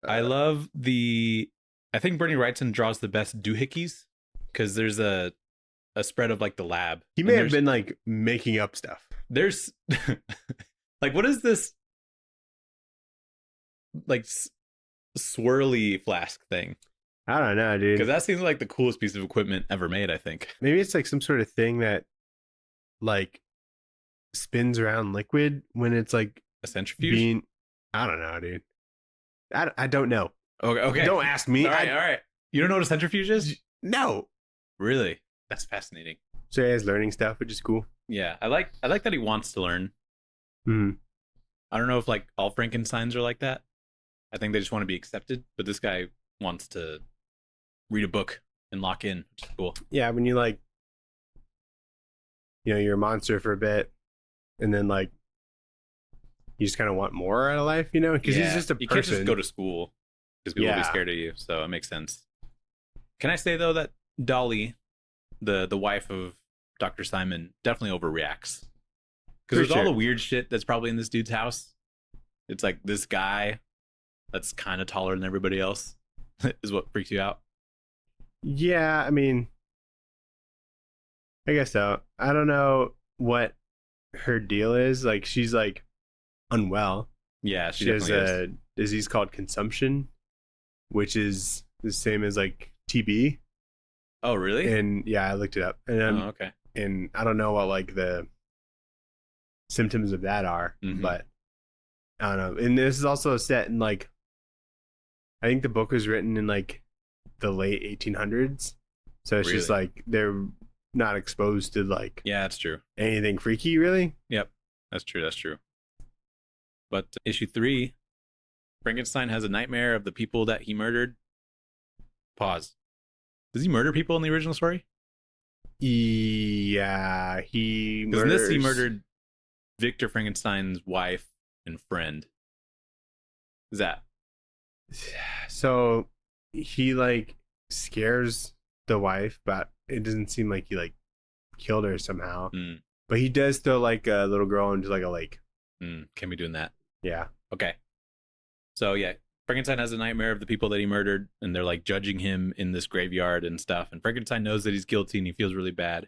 I love I think Bernie Wrightson draws the best doohickeys because there's a spread of like the lab. He may have been like making up stuff. There's like, what is this like swirly flask thing? I don't know, dude. Because that seems like the coolest piece of equipment ever made, I think. Maybe it's like some sort of thing that like spins around liquid when it's like a centrifuge. I don't know, dude. I don't know. Okay. Don't ask me. All right. You don't know what a centrifuge is? No. Really? That's fascinating. So he has learning stuff, which is cool. Yeah, I like that he wants to learn. Mm-hmm. I don't know if like all Frankensteins are like that. I think they just want to be accepted, but this guy wants to read a book and lock in, which is cool. Yeah, when you like, you know, you're a monster for a bit, and then like you just kind of want more out of life, you know, because he's just a person. You can't just go to school because people will be scared of you. So it makes sense. Can I say though that Dolly, the wife of Dr. Simon, definitely overreacts because there's all the weird shit that's probably in this dude's house. It's like this guy that's kind of taller than everybody else is what freaks you out. Yeah, I mean, I guess so. I don't know what her deal is. Like, she's like unwell. Yeah, she has a disease called consumption, which is the same as like TB. Oh, really? And yeah, I looked it up. And okay. And I don't know what like the symptoms of that are, but I don't know. And this is also set in like, I think the book was written in like the late 1800s. So it's just like they're not exposed to like that's true. Anything freaky, really. Yep, that's true. But issue 3, Frankenstein has a nightmare of the people that he murdered. Pause. Does he murder people in the original story? Yeah, he murders. In this, he murdered Victor Frankenstein's wife and friend. Is that? So he like scares the wife, but it doesn't seem like he like killed her somehow. But he does throw like a little girl into like a lake. Can be doing that. Yeah. Okay. So yeah, Frankenstein has a nightmare of the people that he murdered, and they're like judging him in this graveyard and stuff. And Frankenstein knows that he's guilty and he feels really bad.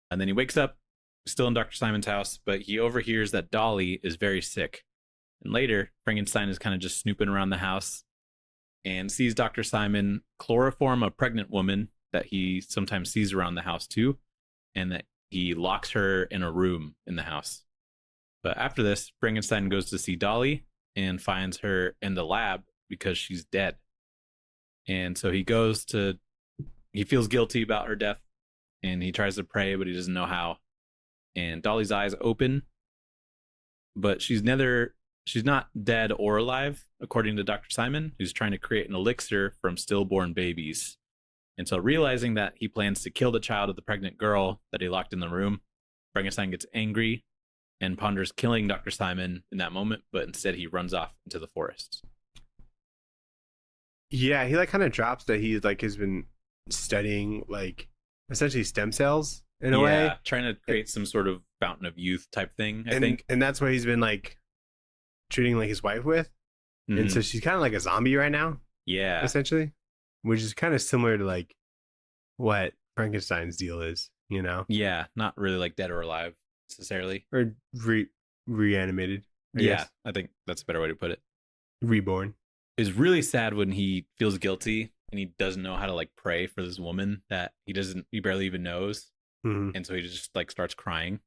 And then he wakes up, still in Dr. Simon's house, but he overhears that Dolly is very sick. And later, Frankenstein is kind of just snooping around the house and sees Dr. Simon chloroform a pregnant woman that he sometimes sees around the house too, and that he locks her in a room in the house. But after this, Frankenstein goes to see Dolly and finds her in the lab because she's dead. And so he feels guilty about her death, and he tries to pray, but he doesn't know how. And Dolly's eyes open, but she's not dead or alive, according to Dr. Simon, who's trying to create an elixir from stillborn babies. And so realizing that he plans to kill the child of the pregnant girl that he locked in the room, Frankenstein gets angry and ponders killing Dr. Simon in that moment, but instead he runs off into the forest. Yeah, he like kind of drops that he like has been studying like essentially stem cells in a way. Trying to create some sort of fountain of youth type thing, I think. And that's what he's been like treating like his wife with. Mm-hmm. And so she's kind of like a zombie right now. Yeah. Essentially. Which is kind of similar to like what Frankenstein's deal is, you know? Yeah, not really like dead or alive necessarily. Or reanimated. I guess. I think that's a better way to put it. Reborn. It's really sad when he feels guilty and he doesn't know how to like pray for this woman that he barely even knows. Mm-hmm. And so he just like starts crying.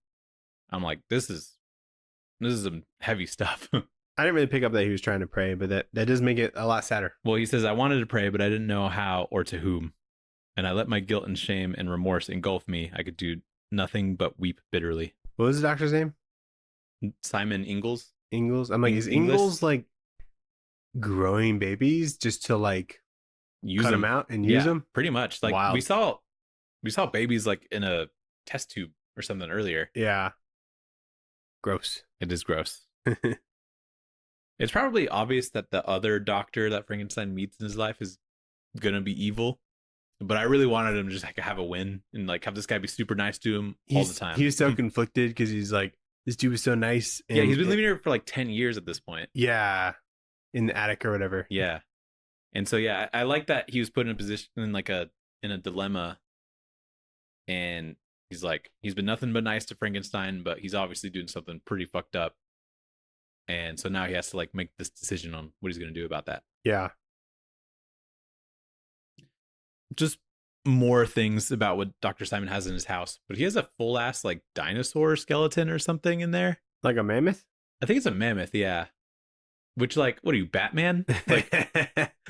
I'm like, this is some heavy stuff. I didn't really pick up that he was trying to pray, but that does make it a lot sadder. Well, he says, I wanted to pray, but I didn't know how or to whom. And I let my guilt and shame and remorse engulf me. I could do nothing but weep bitterly. What was the doctor's name? Simon Ingalls. Ingalls? I'm like, is Ingalls like growing babies just to like cut them out and use them? Pretty much. Like Wild. we saw babies like in a test tube or something earlier. Yeah. Gross. It is gross. It's probably obvious that the other doctor that Frankenstein meets in his life is gonna be evil, but I really wanted him to just like have a win and like have this guy be super nice to him all the time. He was so conflicted because he's like, this dude was so nice. And he's been living here for like 10 years at this point. Yeah, in the attic or whatever. Yeah, and so yeah, I like that he was put in a position in a dilemma, and he's been nothing but nice to Frankenstein, but he's obviously doing something pretty fucked up. And so now he has to like make this decision on what he's going to do about that. Yeah. Just more things about what Dr. Simon has in his house, but he has a full ass like dinosaur skeleton or something in there. Like a mammoth? I think it's a mammoth. Yeah. Which like, what are you, Batman? Like,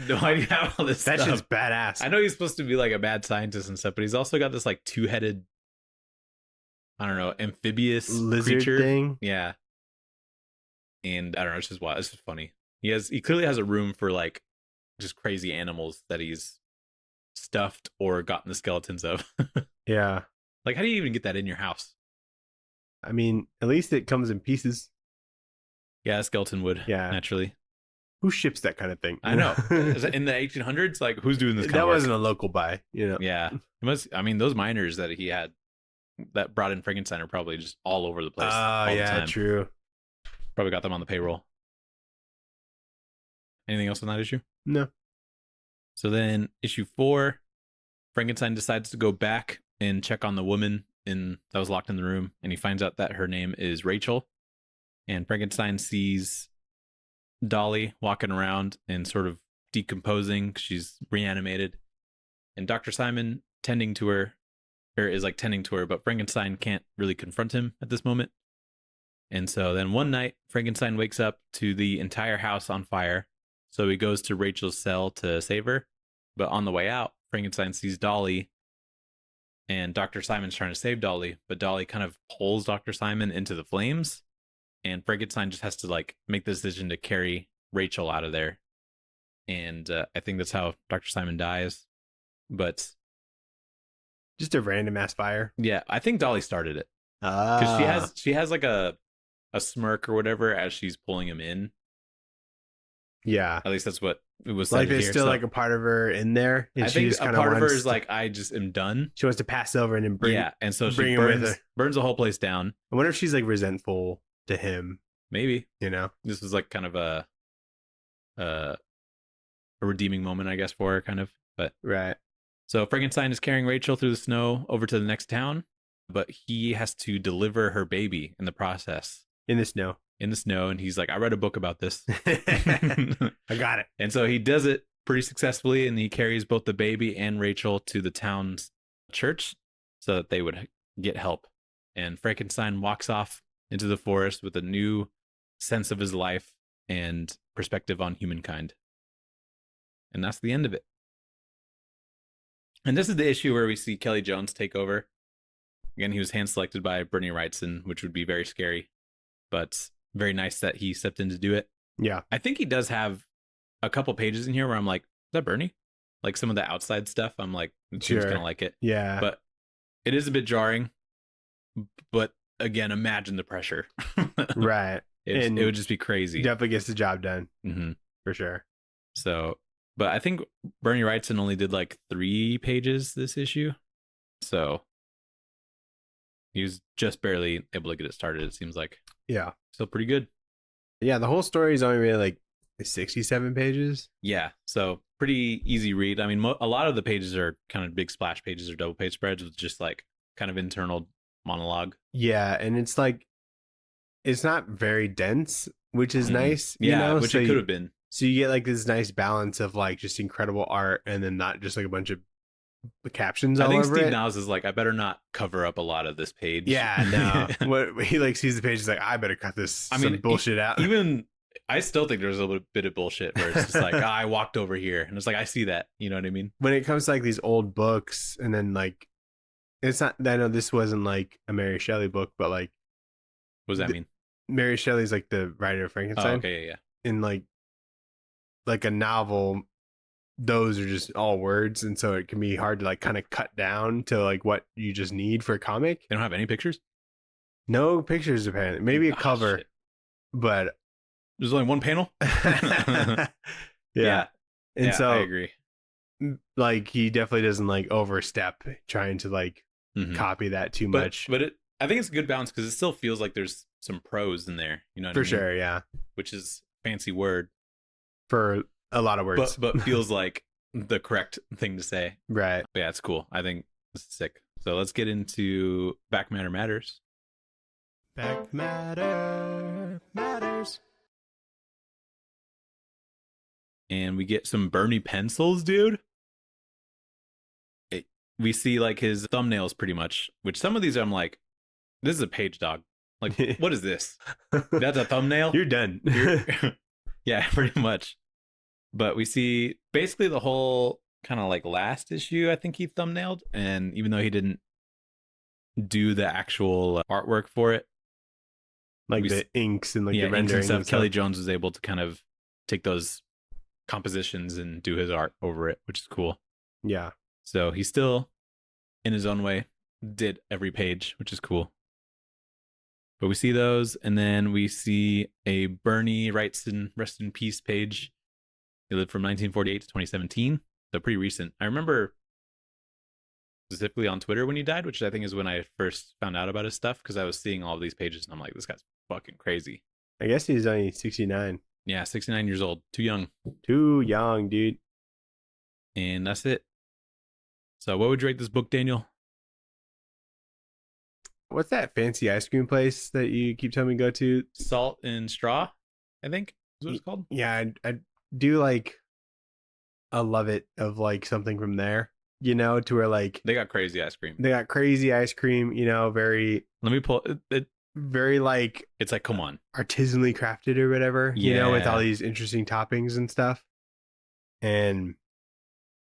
why do you have all this That's stuff? just badass. I know he's supposed to be like a bad scientist and stuff, but he's also got this like two-headed, I don't know, amphibious lizard creature thing. Yeah. And I don't know, it's just wild. It's just funny. He clearly has a room for like just crazy animals that he's stuffed or gotten the skeletons of. Yeah. Like, how do you even get that in your house? I mean, at least it comes in pieces. Yeah, a skeleton would. Yeah. Naturally. Who ships that kind of thing? I know. In the 1800s, like, who's doing this kind that of work? wasn't a local buy, you know? Yeah. Those miners that he had that brought in Frankenstein are probably just all over the place. Oh, yeah, true. Probably got them on the payroll. Anything else on that issue? No. So then issue 4, Frankenstein decides to go back and check on the woman that was locked in the room, and he finds out that her name is Rachel. And Frankenstein sees Dolly walking around and sort of decomposing. She's reanimated. And Dr. Simon tending to her, but Frankenstein can't really confront him at this moment. And so then one night, Frankenstein wakes up to the entire house on fire. So he goes to Rachel's cell to save her. But on the way out, Frankenstein sees Dolly, and Dr. Simon's trying to save Dolly, but Dolly kind of pulls Dr. Simon into the flames, and Frankenstein just has to like make the decision to carry Rachel out of there. And I think that's how Dr. Simon dies. But just a random ass fire. Yeah, I think Dolly started it. Because she has like a smirk or whatever as she's pulling him in. Yeah. At least that's what it was like there's still like a part of her in there. And I think a part of her is like, I just am done. She wants to pass over and then bring and so she burns the whole place down. I wonder if she's like resentful to him. Maybe. You know? This was like kind of a a redeeming moment, I guess, for her, kind of. But right. So Frankenstein is carrying Rachel through the snow over to the next town, but he has to deliver her baby in the process. In the snow. In the snow, and he's like, I read a book about this. I got it. And so he does it pretty successfully, and he carries both the baby and Rachel to the town's church so that they would get help. And Frankenstein walks off into the forest with a new sense of his life and perspective on humankind. And that's the end of it. And this is the issue where we see Kelley Jones take over. Again, he was hand selected by Bernie Wrightson, which would be very scary, but very nice that he stepped in to do it. Yeah. I think he does have a couple pages in here where I'm like, is that Bernie? Like some of the outside stuff, I'm like, it seems kind of like it. Yeah. But it is a bit jarring. But again, imagine the pressure. Right. It would just be crazy. Definitely gets the job done. Mm-hmm. For sure. So, but I think Bernie Wrightson only did like 3 pages this issue. So he was just barely able to get it started, it seems like. Yeah. Still pretty good. Yeah, the whole story is only really like 67 pages. Yeah, so pretty easy read. I mean, a lot of the pages are kind of big splash pages or double page spreads with just like kind of internal monologue. Yeah, and it's like, it's not very dense, which is nice. Yeah, you know? Which so it could have been. So you get like this nice balance of like just incredible art and then not just like a bunch of captions all over it. I think Steve Niles is like, I better not cover up a lot of this page. Yeah, no. What he like sees the page, he's like, I better cut this some bullshit out. Even I still think there's a little bit of bullshit where it's just like, I walked over here, and it's like, I see that. You know what I mean? When it comes to like these old books, and then like, it's not. I know this wasn't like a Mary Shelley book, but like, what does that mean? Mary Shelley's like the writer of Frankenstein. Oh, okay, yeah. In like a novel, those are just all words, and so it can be hard to like kind of cut down to like what you just need for a comic. They don't have any pictures? No pictures apparently. Maybe a cover, shit. But there's only one panel. Yeah. And so I agree. Like he definitely doesn't like overstep trying to like copy that too much. But I think it's a good balance because it still feels like there's some prose in there. You know what I mean? For sure, yeah. Which is a fancy word for a lot of words, but feels like the correct thing to say. Right. But yeah, it's cool. I think this is sick. So let's get into Back Matter Matters. Back Matter Matters. And we get some Bernie pencils, dude. We see like his thumbnails pretty much, which some of these I'm like, this is a page dog. Like, what is this? That's a thumbnail? You're done. Yeah, pretty much. But we see basically the whole kind of like last issue, I think he thumbnailed. And even though he didn't do the actual artwork for it, like the inks and like the rendering and stuff, Kelley Jones was able to kind of take those compositions and do his art over it, which is cool. Yeah. So he still, in his own way, did every page, which is cool. But we see those, and then we see a Bernie Wrightson Rest in Peace page. He lived from 1948 to 2017, so pretty recent. I remember specifically on Twitter when he died, which I think is when I first found out about his stuff, because I was seeing all of these pages, and I'm like, this guy's fucking crazy. I guess he's only 69. Yeah, 69 years old. Too young. Too young, dude. And that's it. So what would you rate this book, Daniel? What's that fancy ice cream place that you keep telling me to go to? Salt and Straw, I think is what it's called. Yeah, I do like a love it of like something from there, you know, to where like they got crazy ice cream. They got crazy ice cream, you know, very. Let me pull it. Very like it's like, come on, artisanally crafted or whatever, you know, with all these interesting toppings and stuff. And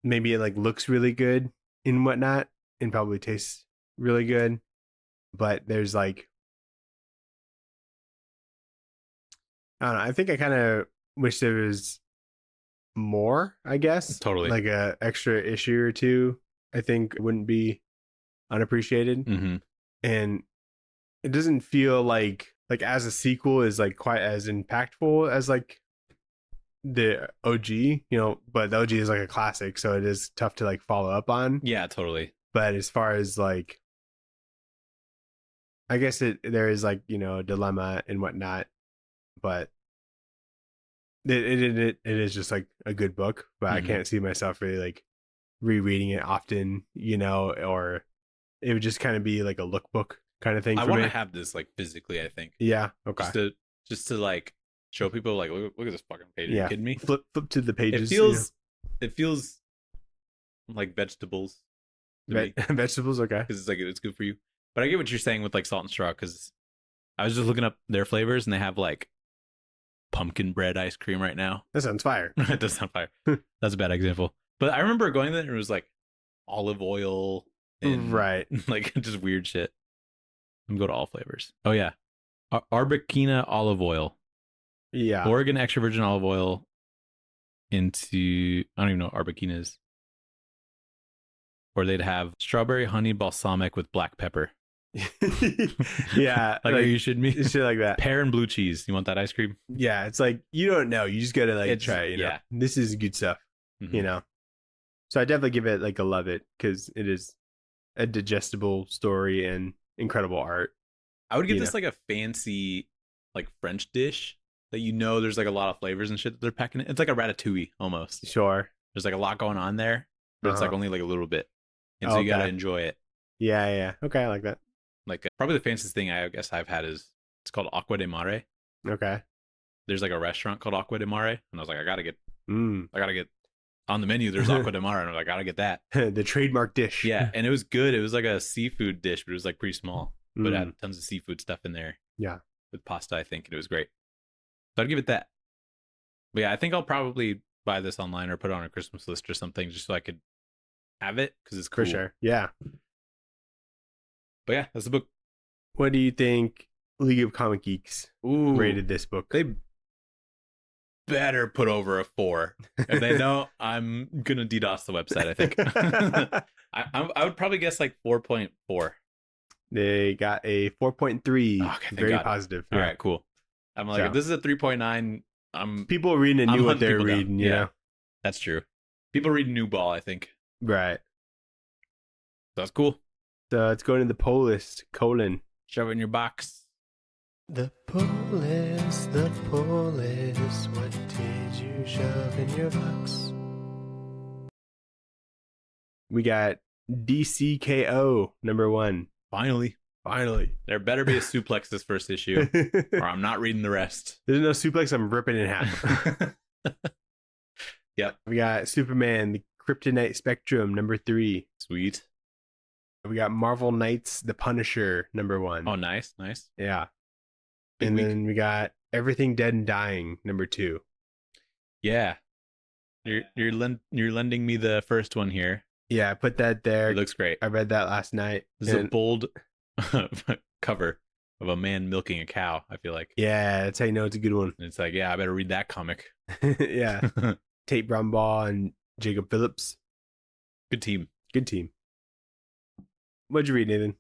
maybe it like looks really good and whatnot and probably tastes really good. But there's like, I don't know. I think I kind of wish there was more, I guess. Totally. Like a extra issue or two, I think wouldn't be unappreciated. Mm-hmm. And it doesn't feel like as a sequel is like quite as impactful as like the OG, you know, but the OG is like a classic, so it is tough to like follow up on. Yeah, totally. But as far as like, I guess there is like, you know, a dilemma and whatnot, but It is just like a good book, but I can't see myself really like rereading it often, or it would just kind of be like a lookbook kind of thing for me. I want to have this like physically, I think. Yeah. Okay. Just to like show people like, look at this fucking page. Are you kidding me? Flip to the pages. It feels like vegetables. Vegetables, okay. Because it's good for you. But I get what you're saying with like Salt and Straw, because I was just looking up their flavors and they have like pumpkin bread ice cream right now. That sounds fire. It does sound fire. That's a bad example. But I remember going there and it was like olive oil and right, like just weird shit. I'm going to go to all flavors. Oh yeah, Arbequina olive oil. Yeah, Oregon extra virgin olive oil into, I don't even know what Arbequina is. Or they'd have strawberry honey balsamic with black pepper. Yeah, like are you shitting me? Shit like that. Pear and blue cheese. You want that ice cream? Yeah, it's like you don't know. You just gotta like try. Yeah, this is good stuff. So I definitely give it like a love it because it is a digestible story and incredible art. I would give this like a fancy like French dish that there's like a lot of flavors and shit that they're packing in. It's like a ratatouille almost. Sure. There's like a lot going on there, but it's like only like a little bit. And so you gotta enjoy it. Yeah. Okay, I like that. Like probably the fanciest thing I guess I've had is it's called Acqua de Mare. Okay. There's like a restaurant called Acqua de Mare, and I was like, I gotta get on the menu. There's Acqua de Mare, and I was like, I gotta get that. The trademark dish. Yeah, and it was good. It was like a seafood dish, but it was like pretty small, but it had tons of seafood stuff in there. Yeah, with pasta, I think, and it was great. So I'd give it that. But yeah, I think I'll probably buy this online or put it on a Christmas list or something, just so I could have it because it's cool. For sure. Yeah. But yeah, that's the book. What do you think League of Comic Geeks rated this book? They better put over a 4. If they don't, I'm gonna DDoS the website, I think. I would probably guess like 4.4. They got a 4.3. Okay, very positive. All right, cool. I'm like, if this is a 3.9, people reading knew what they're reading. Yeah, that's true. People read New Ball, I think. Right. That's cool. So let's go into the poll list. : Shove it in your box. The poll list. What did you shove in your box? We got DCKO #1. Finally. There better be a suplex this first issue, or I'm not reading the rest. There's no suplex. I'm ripping in half. Yep. We got Superman, the Kryptonite Spectrum #3. Sweet. We got Marvel Knights, the Punisher #1. Oh, nice. Yeah. Then we got Everything Dead and Dying #2. Yeah. You're lending me the first one here. Yeah, I put that there. It looks great. I read that last night. This is a bold cover of a man milking a cow, I feel like. Yeah, that's how you know it's a good one. And it's like, yeah, I better read that comic. Yeah. Tate Brownbaugh and Jacob Phillips. Good team. What'd you read, Nathan?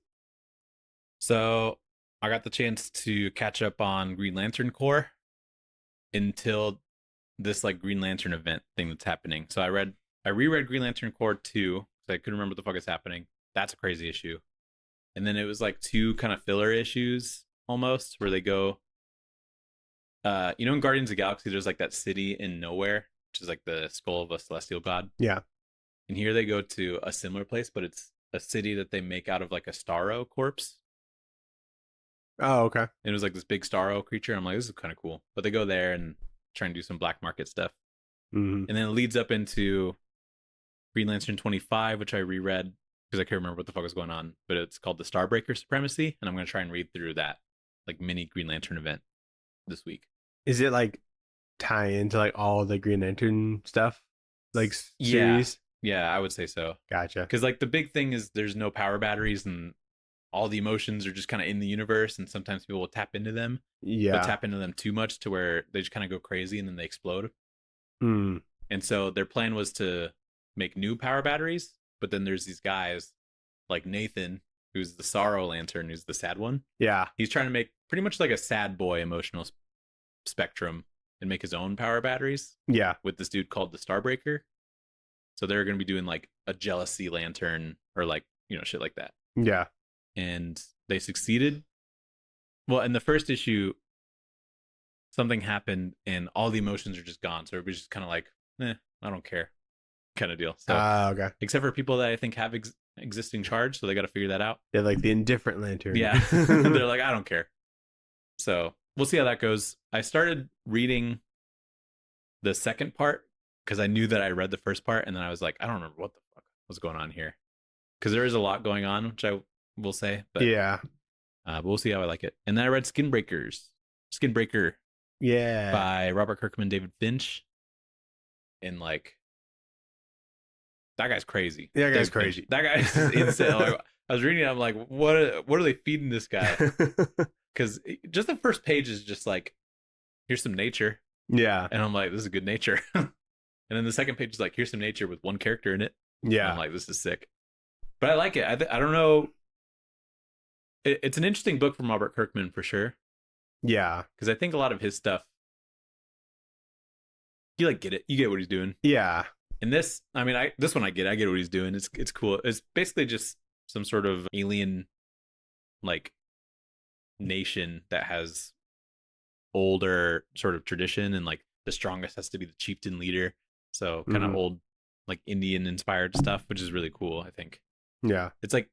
So I got the chance to catch up on Green Lantern Corps until this like Green Lantern event thing that's happening. So I reread Green Lantern Corps 2 because I couldn't remember what the fuck is happening. That's a crazy issue. And then it was like 2 kind of filler issues almost where they go, in Guardians of the Galaxy, there's like that city in nowhere, which is like the skull of a celestial god. Yeah. And here they go to a similar place, but it's a city that they make out of like a Starro corpse. Oh, okay. And it was like this big Starro creature. I'm like, this is kind of cool. But they go there and try and do some black market stuff. Mm-hmm. And then it leads up into Green Lantern 25, which I reread because I can't remember what the fuck was going on. But it's called the Starbreaker Supremacy. And I'm going to try and read through that like mini Green Lantern event this week. Is it like tie into like all the Green Lantern stuff? Like series? Yeah, I would say so. Gotcha. Because like the big thing is there's no power batteries and all the emotions are just kind of in the universe, and sometimes people will tap into them. Yeah. But tap into them too much to where they just kind of go crazy and then they explode. Mm. And so their plan was to make new power batteries, but then there's these guys like Nathan, who's the Sorrow Lantern, who's the sad one. Yeah. He's trying to make pretty much like a sad boy emotional spectrum and make his own power batteries. Yeah. With this dude called the Starbreaker. So they're going to be doing like a jealousy lantern or like, shit like that. Yeah. And they succeeded. Well, in the first issue, something happened and all the emotions are just gone. So everybody's just kind of like, I don't care kind of deal. So, okay. Except for people that I think have existing charge. So they got to figure that out. They're like the indifferent lantern. Yeah. They're like, I don't care. So we'll see how that goes. I started reading the second part because I knew that I read the first part. And then I was like, I don't remember what the fuck was going on here. Because there is a lot going on, which I will say. But yeah. But we'll see how I like it. And then I read Skinbreaker. Yeah. By Robert Kirkman, David Finch. And like, that guy's crazy. That guy's crazy. That guy's insane. Like, I was reading it, I'm like, what are they feeding this guy? Because just the first page is just like, here's some nature. Yeah. And I'm like, this is good nature. And then the second page is like, here's some nature with one character in it. Yeah. And I'm like, this is sick. But I like it. I don't know. It's an interesting book from Robert Kirkman for sure. Yeah. Because I think a lot of his stuff, you like get it. You get what he's doing. Yeah. And this, I mean, this one I get what he's doing. It's cool. It's basically just some sort of alien, like, nation that has older sort of tradition, and like the strongest has to be the chieftain leader. So kind of old, like Indian inspired stuff, which is really cool, I think. Yeah. It's like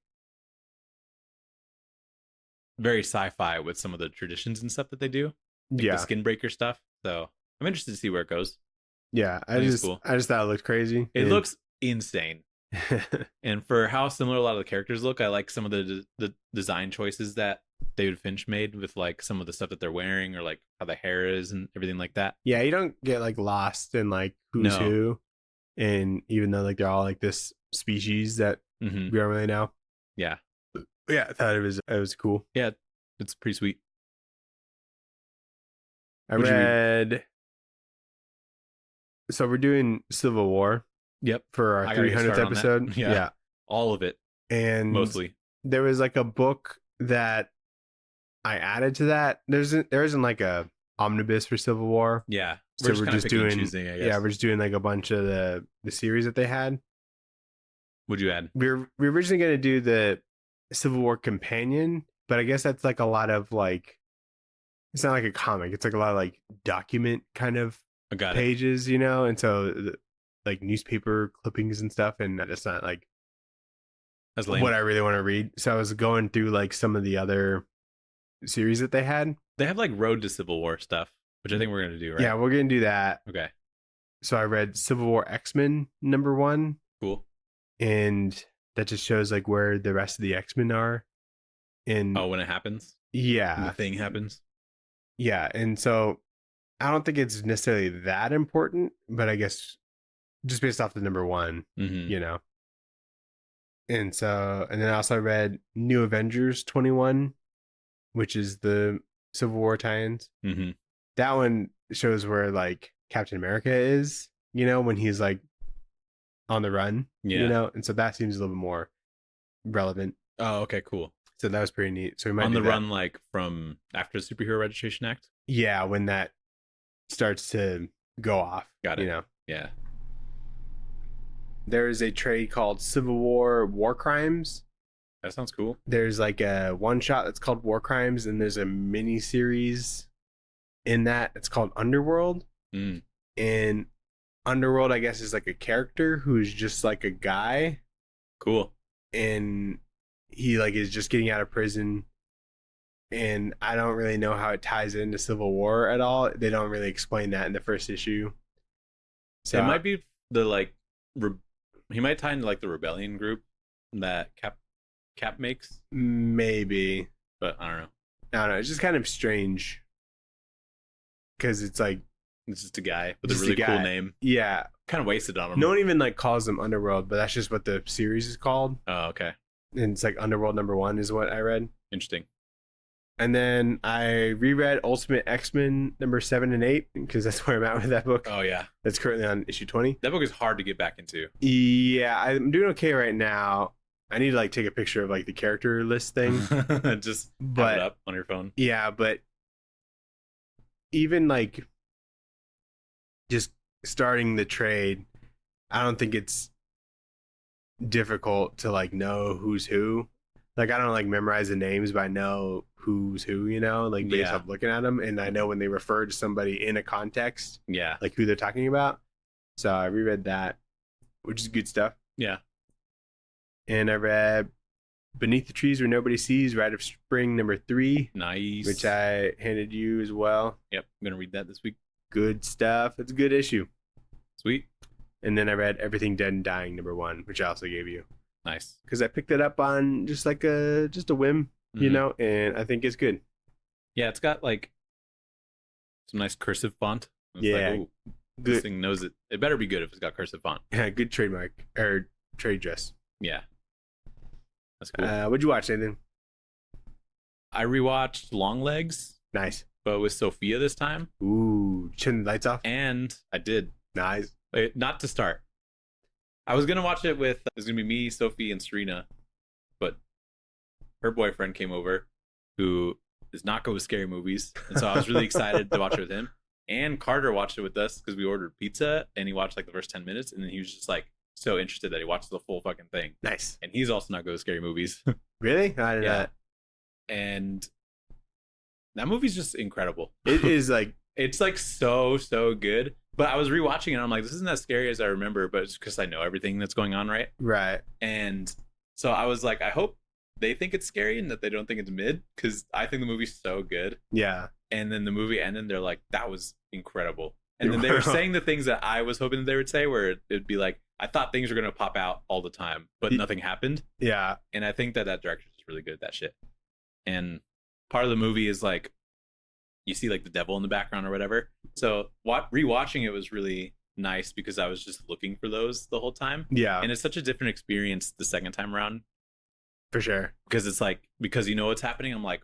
very sci-fi with some of the traditions and stuff that they do. Like the Skinbreaker stuff. So I'm interested to see where it goes. Yeah, I just thought it looked crazy. It looks insane. And for how similar a lot of the characters look, I like some of the design choices that David Finch made with like some of the stuff that they're wearing, or like how the hair is and everything like that. Yeah, you don't get like lost in like who's who, and even though like they're all like this species that we don't really know. Yeah. Yeah, I thought it was cool. Yeah, it's pretty sweet. I read. So we're doing Civil War. Yep. For our 300th episode. Yeah. All of it. And mostly. There was like a book that I added to that. There isn't like a omnibus for Civil War. Yeah. So we're just doing choosing, I guess. Yeah, we're just doing like a bunch of the series that they had. What'd you add? We were originally going to do the Civil War companion, but I guess that's like a lot of like, it's not like a comic. It's like a lot of like document kind of pages, you know? And so like newspaper clippings and stuff. And that's not like what I really want to read. So I was going through like some of the other series that they had. They have like Road to Civil War stuff, which I think we're going to do, right? Yeah, we're going to do that. Okay. So I read Civil War X-Men #1. Cool. And that just shows like where the rest of the X-Men are. And when it happens? Yeah. When the thing happens? Yeah. And so I don't think it's necessarily that important, but I guess just based off the #1, you know. And so, and then I also read New Avengers 21, which is the Civil War tie-ins. That one shows where like Captain America is, you know, when he's like on the run, you know, and so that seems a little bit more relevant. Oh, okay, cool. So that was pretty neat. So we might on the run, like from after the Superhero Registration Act. Yeah, when that starts to go off. Got it. You know. Yeah. There is a trade called Civil War Crimes. That sounds cool. There's like a one shot that's called War Crimes, and there's a mini series in that. It's called Underworld. And Underworld, I guess, is like a character who's just like a guy. Cool. And he like is just getting out of prison. And I don't really know how it ties into Civil War at all. They don't really explain that in the first issue. So it might be the like he might tie into like the rebellion group that Cap makes. Maybe. But I don't know. It's just kind of strange. Because it's like it's just a guy with a really cool name. Yeah. Kind of wasted on him. No one even like calls him Underworld, but that's just what the series is called. Oh, okay. And it's like Underworld #1 is what I read. Interesting. And then I reread Ultimate X-Men #7 and 8 because that's where I'm at with that book. Oh, yeah. That's currently on issue 20. That book is hard to get back into. Yeah, I'm doing okay right now. I need to like take a picture of like the character list thing. Just have it up on your phone. Yeah, but even like just starting the trade, I don't think it's difficult to like know who's who. Like, I don't like memorize the names, but I know who's who, you know, like based off looking at them. And I know when they refer to somebody in a context, like who they're talking about. So I reread that, which is good stuff. Yeah. And I read Beneath the Trees Where Nobody Sees, Rite of Spring #3. Nice. Which I handed you as well. Yep. I'm going to read that this week. Good stuff. It's a good issue. Sweet. And then I read Everything Dead and Dying #1, which I also gave you. Nice. Because I picked it up on just a whim, you know, and I think it's good. Yeah, it's got like some nice cursive font. It's yeah. Like, this thing knows it. It better be good if it's got cursive font. Yeah, good trademark or trade dress. Yeah. That's cool. What'd you watch, Nathan? I rewatched Longlegs. Nice. But with Sophia this time. Ooh, turn the lights off? And I did. Nice. Wait, not to start. I was going to watch it with, it was going to be me, Sophie, and Serena. But her boyfriend came over who does not go with scary movies. And so I was really excited to watch it with him. And Carter watched it with us because we ordered pizza and he watched like the first 10 minutes. And then he was just like so interested that he watched the full fucking thing. Nice. And he's also not go with scary movies. Really? I didn't know that. And that movie's just incredible. It is like, it's like so good. But I was rewatching it and I'm like, this isn't as scary as I remember, but it's because I know everything that's going on, right? Right. And so I was like, I hope they think it's scary and that they don't think it's mid, because I think the movie's so good. Yeah. And then the movie ended and they're like, that was incredible. And then they were saying the things that I was hoping they would say, where it'd be like, I thought things were going to pop out all the time, but nothing happened. Yeah. And I think that director's really good at that shit. And part of the movie is like, you see like the devil in the background or whatever. So rewatching it was really nice because I was just looking for those the whole time. Yeah. And it's such a different experience the second time around. For sure. Because it's like, because you know what's happening, I'm like,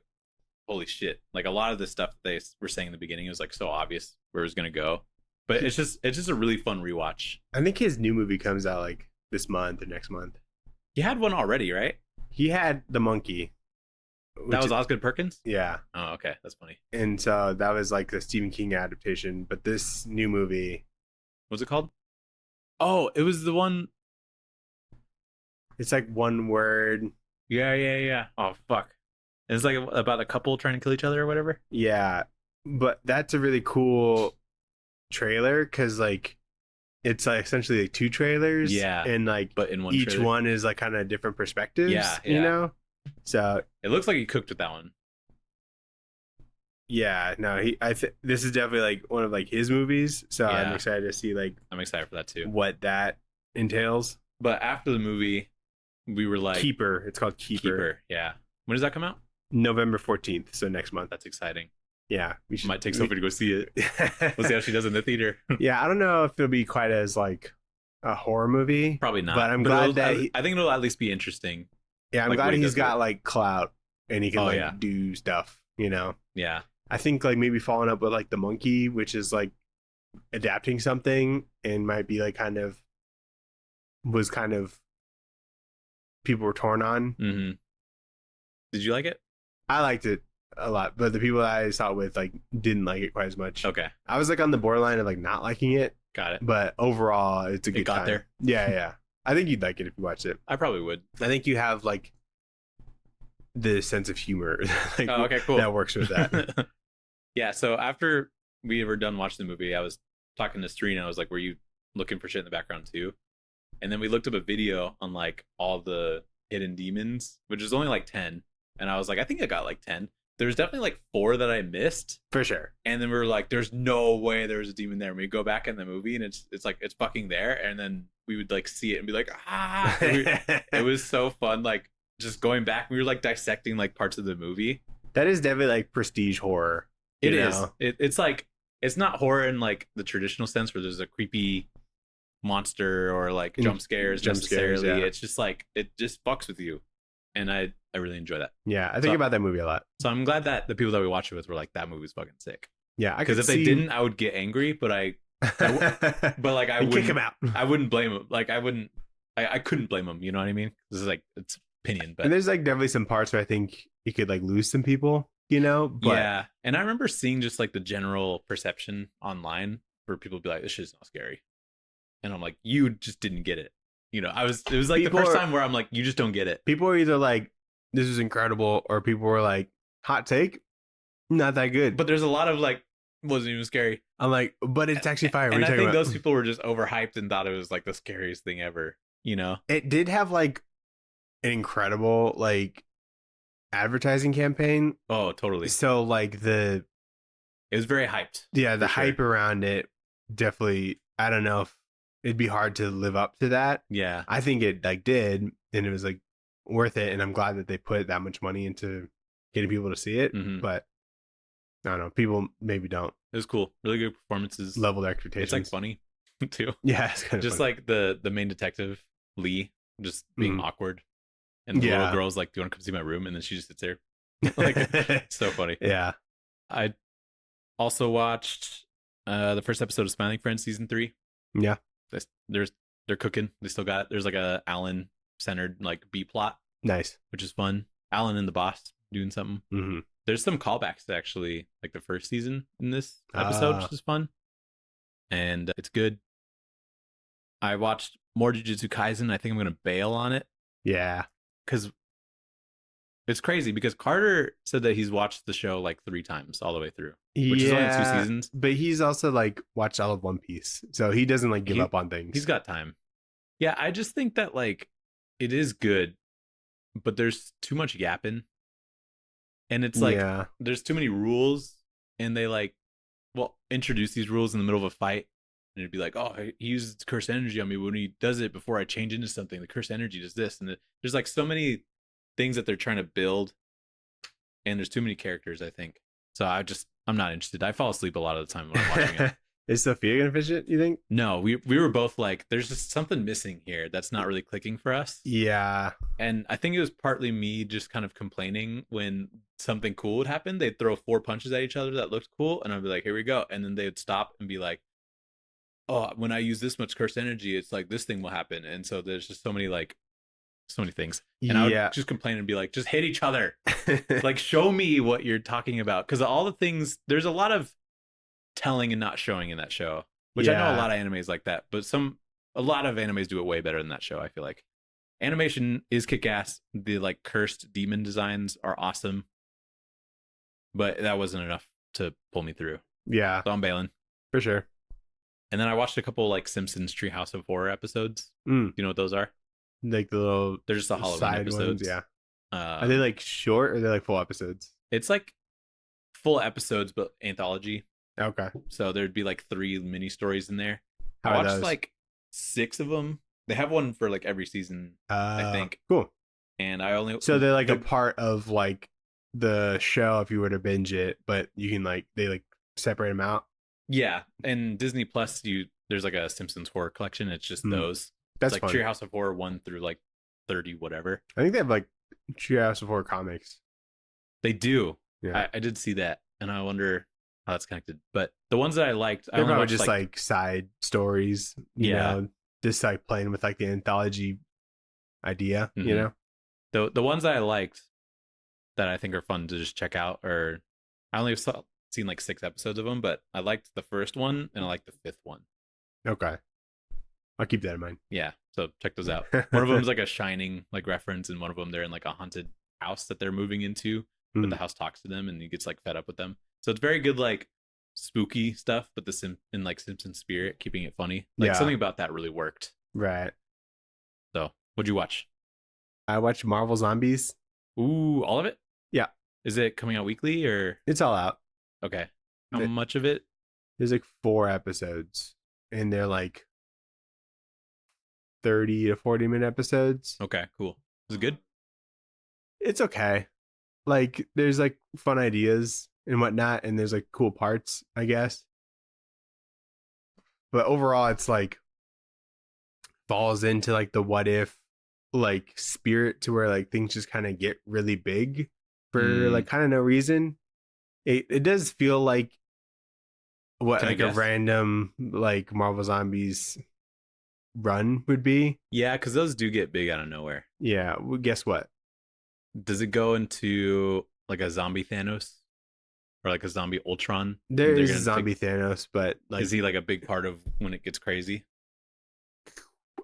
holy shit. Like a lot of the stuff that they were saying in the beginning was like so obvious where it was going to go. But it's just a really fun rewatch. I think his new movie comes out like this month or next month. He had one already, right? He had The Monkey. That was Osgood Perkins? Yeah. Oh, okay. That's funny. And so that was like the Stephen King adaptation. But this new movie. What's it called? Oh, it was the one. It's like one word. Yeah. Oh, fuck. It's like about a couple trying to kill each other or whatever. Yeah. But that's a really cool trailer because like it's like essentially like two trailers. Yeah. And like but in one each trailer. one is like kind of different perspectives. Yeah. You know? So it looks like he cooked with that one. Yeah, no, this is definitely like one of like his movies. So Yeah. I'm excited to see like I'm excited for that too. what that entails. But after the movie, we were like Keeper. It's called Keeper. Yeah. When does that come out? November 14th, so next month. That's exciting. Yeah, we Might take Sophie to go see it. We'll see how she does in the theater. Yeah, I don't know if it'll be quite as like a horror movie. Probably not. But I'm glad that I think it'll at least be interesting. Yeah, I'm like, glad what he's got like clout and he can do stuff, you know. Yeah. I think like maybe following up with like The Monkey, which is like adapting something and might be like was kind of people were torn on. Mm-hmm. Did you like it? I liked it a lot, but the people that I saw it with like didn't like it quite as much. Okay. I was like on the borderline of like not liking it. Got it. But overall, it's a good time. Got there. Yeah. I think you'd like it if you watched it. I probably would. I think you have like the sense of humor like, okay, cool. that works with that. Yeah, so after we were done watching the movie, I was talking to Serena. I was like, were you looking for shit in the background too? And then we looked up a video on like all the hidden demons, which is only like 10. And I was like, I think I got like 10. There's definitely like 4 that I missed. For sure. And then we were like, there's no way there's a demon there. And we go back in the movie and it's like, it's fucking there. And then we would like see it and be like, ah. It was so fun. Like just going back, we were like dissecting like parts of the movie. That is definitely like prestige horror. It is. It's like, it's not horror in like the traditional sense where there's a creepy monster or like jump scares necessarily. Yeah. It's just like, it just fucks with you. And I really enjoy that. Yeah, I think about that movie a lot. So I'm glad that the people that we watched it with were like, that movie's fucking sick. Yeah, because if they didn't, I would get angry. But I wouldn't kick him out. I wouldn't blame him. Like I couldn't blame him. You know what I mean? This is like, it's opinion. But and there's like definitely some parts where I think you could like lose some people. You know? But yeah, and I remember seeing just like the general perception online where people be like, "This shit's not scary," and I'm like, "You just didn't get it." You know, it was like the first time where I'm like, "You just don't get it." People are either like this was incredible, or people were like, hot take, not that good. But there's a lot of like, wasn't even scary. I'm like, but it's actually fire. And I think those people were just overhyped and thought it was like the scariest thing ever, you know? It did have like an incredible like advertising campaign. Oh, totally. So like it was very hyped. Yeah, the hype around it definitely, I don't know if it'd be hard to live up to that. Yeah. I think it like did, and it was like worth it, and I'm glad that they put that much money into getting people to see it. Mm-hmm. But I don't know, people maybe don't. It was cool. Really good performances. Level their expectations. It's like funny too. Yeah, it's kind of just funny. like the main detective, Lee, just being awkward. And the little girl's like, do you want to come see my room? And then she just sits there. Like, so funny. Yeah. I also watched the first episode of Smiling Friends season 3. Yeah. They're cooking. They still got, there's like a Alan centered like B plot. Nice. Which is fun. Alan and the boss doing something. Mm-hmm. There's some callbacks to actually like the first season in this episode, which is fun. And it's good. I watched more Jujutsu Kaisen. I think I'm going to bail on it. Yeah. Because it's crazy, because Carter said that he's watched the show like 3 times all the way through, which is only 2 seasons. But he's also like watched all of One Piece, so he doesn't like give up on things. He's got time. Yeah, I just think that like it is good, but there's too much yapping, and it's like there's too many rules, and they like introduce these rules in the middle of a fight, and it'd be like, oh, he uses cursed energy on me when he does it before I change into something. The cursed energy does this, and there's like so many things that they're trying to build, and there's too many characters, I think. So I'm not interested. I fall asleep a lot of the time when I'm watching it. Is Sophia gonna finish it, you think? No, we were both like, there's just something missing here that's not really clicking for us. Yeah. And I think it was partly me just kind of complaining when something cool would happen. They'd throw 4 punches at each other that looked cool, and I'd be like, here we go. And then they would stop and be like, oh, when I use this much cursed energy, it's like this thing will happen. And so there's just so many things. And I would just complain and be like, just hit each other. Like, show me what you're talking about. Because all the things, there's a lot of telling and not showing in that show, which I know a lot of animes like that, but a lot of animes do it way better than that show. I feel like animation is kick-ass. The like cursed demon designs are awesome, but that wasn't enough to pull me through. Yeah. So I'm bailing. For sure. And then I watched a couple like Simpsons Treehouse of Horror episodes. Do you know what those are? Like the little, they're just the Halloween episodes. Ones, yeah. Are they like short, or are they like full episodes? It's like full episodes, but anthology. Okay. So there'd be like 3 mini stories in there. How I watched like 6 of them. They have one for like every season, I think. Cool. And so they're like a part of like the show if you were to binge it, but you can like, they like separate them out. Yeah. And Disney Plus, there's like a Simpsons horror collection. It's just those. That's like fun. Treehouse of Horror 1 through like 30 whatever. I think they have like Treehouse of Horror comics. They do. Yeah. I did see that, and I wonder how that's connected. But the ones that I liked, they're probably just like side stories. You know, just like playing with like the anthology idea. Mm-hmm. You know, the ones that I liked that I think are fun to just check out, or I only seen like 6 episodes of them, but I liked the first one and I liked the 5th one. Okay. I'll keep that in mind. Yeah, so check those out. One of them is like a Shining like reference, and one of them they're in like a haunted house that they're moving into, but the house talks to them and he gets like fed up with them. So it's very good, like spooky stuff, but in like Simpsons spirit, keeping it funny. Like something about that really worked. Right. So what'd you watch? I watched Marvel Zombies. Ooh, all of it? Yeah. Is it coming out weekly or? It's all out. Okay. How much of it? There's like 4 episodes, and they're like 30 to 40-minute episodes. Okay, cool. Is it good? It's okay. Like, there's like fun ideas and whatnot, and there's like cool parts, I guess. But overall, it's like falls into like the what if like spirit, to where like things just kind of get really big for like kind of no reason. It does feel like what like a random like Marvel Zombies run would be. Yeah, because those do get big out of nowhere. Yeah, well, guess what? Does it go into like a zombie Thanos or like a zombie Ultron? There is a zombie Thanos, but like, is he like a big part of when it gets crazy?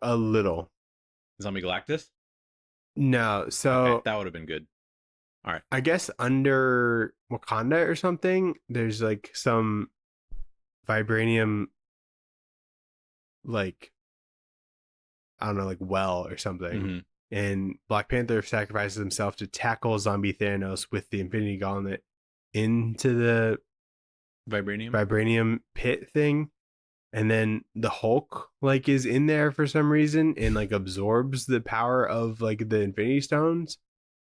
A little. Zombie Galactus? No, so okay, that would have been good. All right. I guess under Wakanda or something, there's like some vibranium, like, I don't know, like well or something. Mm-hmm. And Black Panther sacrifices himself to tackle zombie Thanos with the Infinity Gauntlet into the vibranium pit thing. And then the Hulk like is in there for some reason and like absorbs the power of like the Infinity Stones.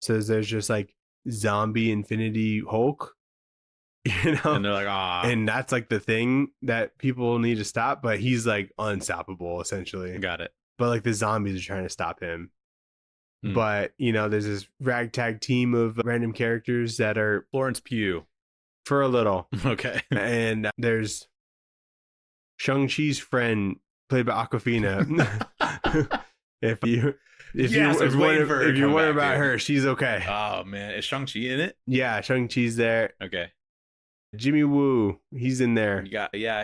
So there's just like zombie Infinity Hulk, you know? And they're like, ah. And that's like the thing that people need to stop, but he's like unstoppable essentially. Got it. But like the zombies are trying to stop him. But, you know, there's this ragtag team of random characters that are Florence Pugh. For a little. Okay. And there's Shang-Chi's friend, played by Awkwafina. if you wonder about her, she's okay. Oh man, is Shang-Chi in it? Yeah, Shang-Chi's there. Okay. Jimmy Woo, he's in there.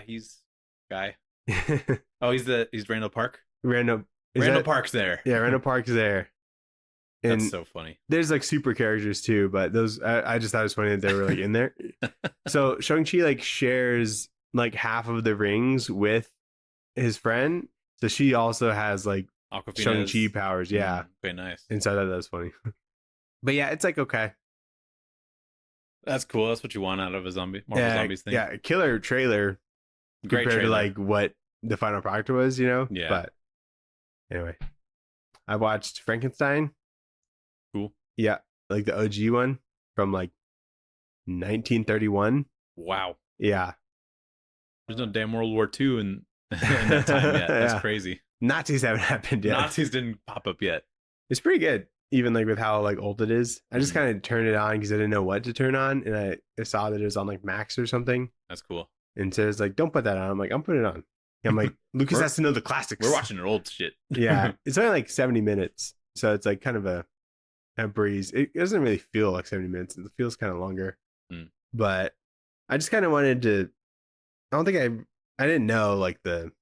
He's guy. Oh, he's Randall Park. Randall Park's there. Yeah, Randall Park's there. And that's so funny. There's like super characters too, but those I just thought it was funny that they were like in there. So Shang-Chi like shares like half of the rings with his friend, so she also has like Shang-Chi powers. Yeah, very nice. And so I thought that was funny. But yeah, it's like okay. That's cool. That's what you want out of a Marvel Zombies thing. Yeah, killer trailer. Great compared trailer. to like what the final product was, you know. Yeah. But anyway, I watched Frankenstein. Cool. Yeah, like the OG one from like 1931. Wow. Yeah. There's no damn World War II in that time yet. That's crazy. Nazis haven't happened yet. Nazis didn't pop up yet. It's pretty good, even like with how like old it is. I just kind of turned it on because I didn't know what to turn on, and I saw that it was on like Max or something. That's cool. And so it's like, don't put that on. I'm like, I'm putting it on. And I'm like, Lucas has to know the classics. We're watching old shit. Yeah, it's only like 70 minutes, so it's like kind of a breeze. It doesn't really feel like 70 minutes. It feels kind of longer. But I just kind of wanted to. I don't think I didn't know like the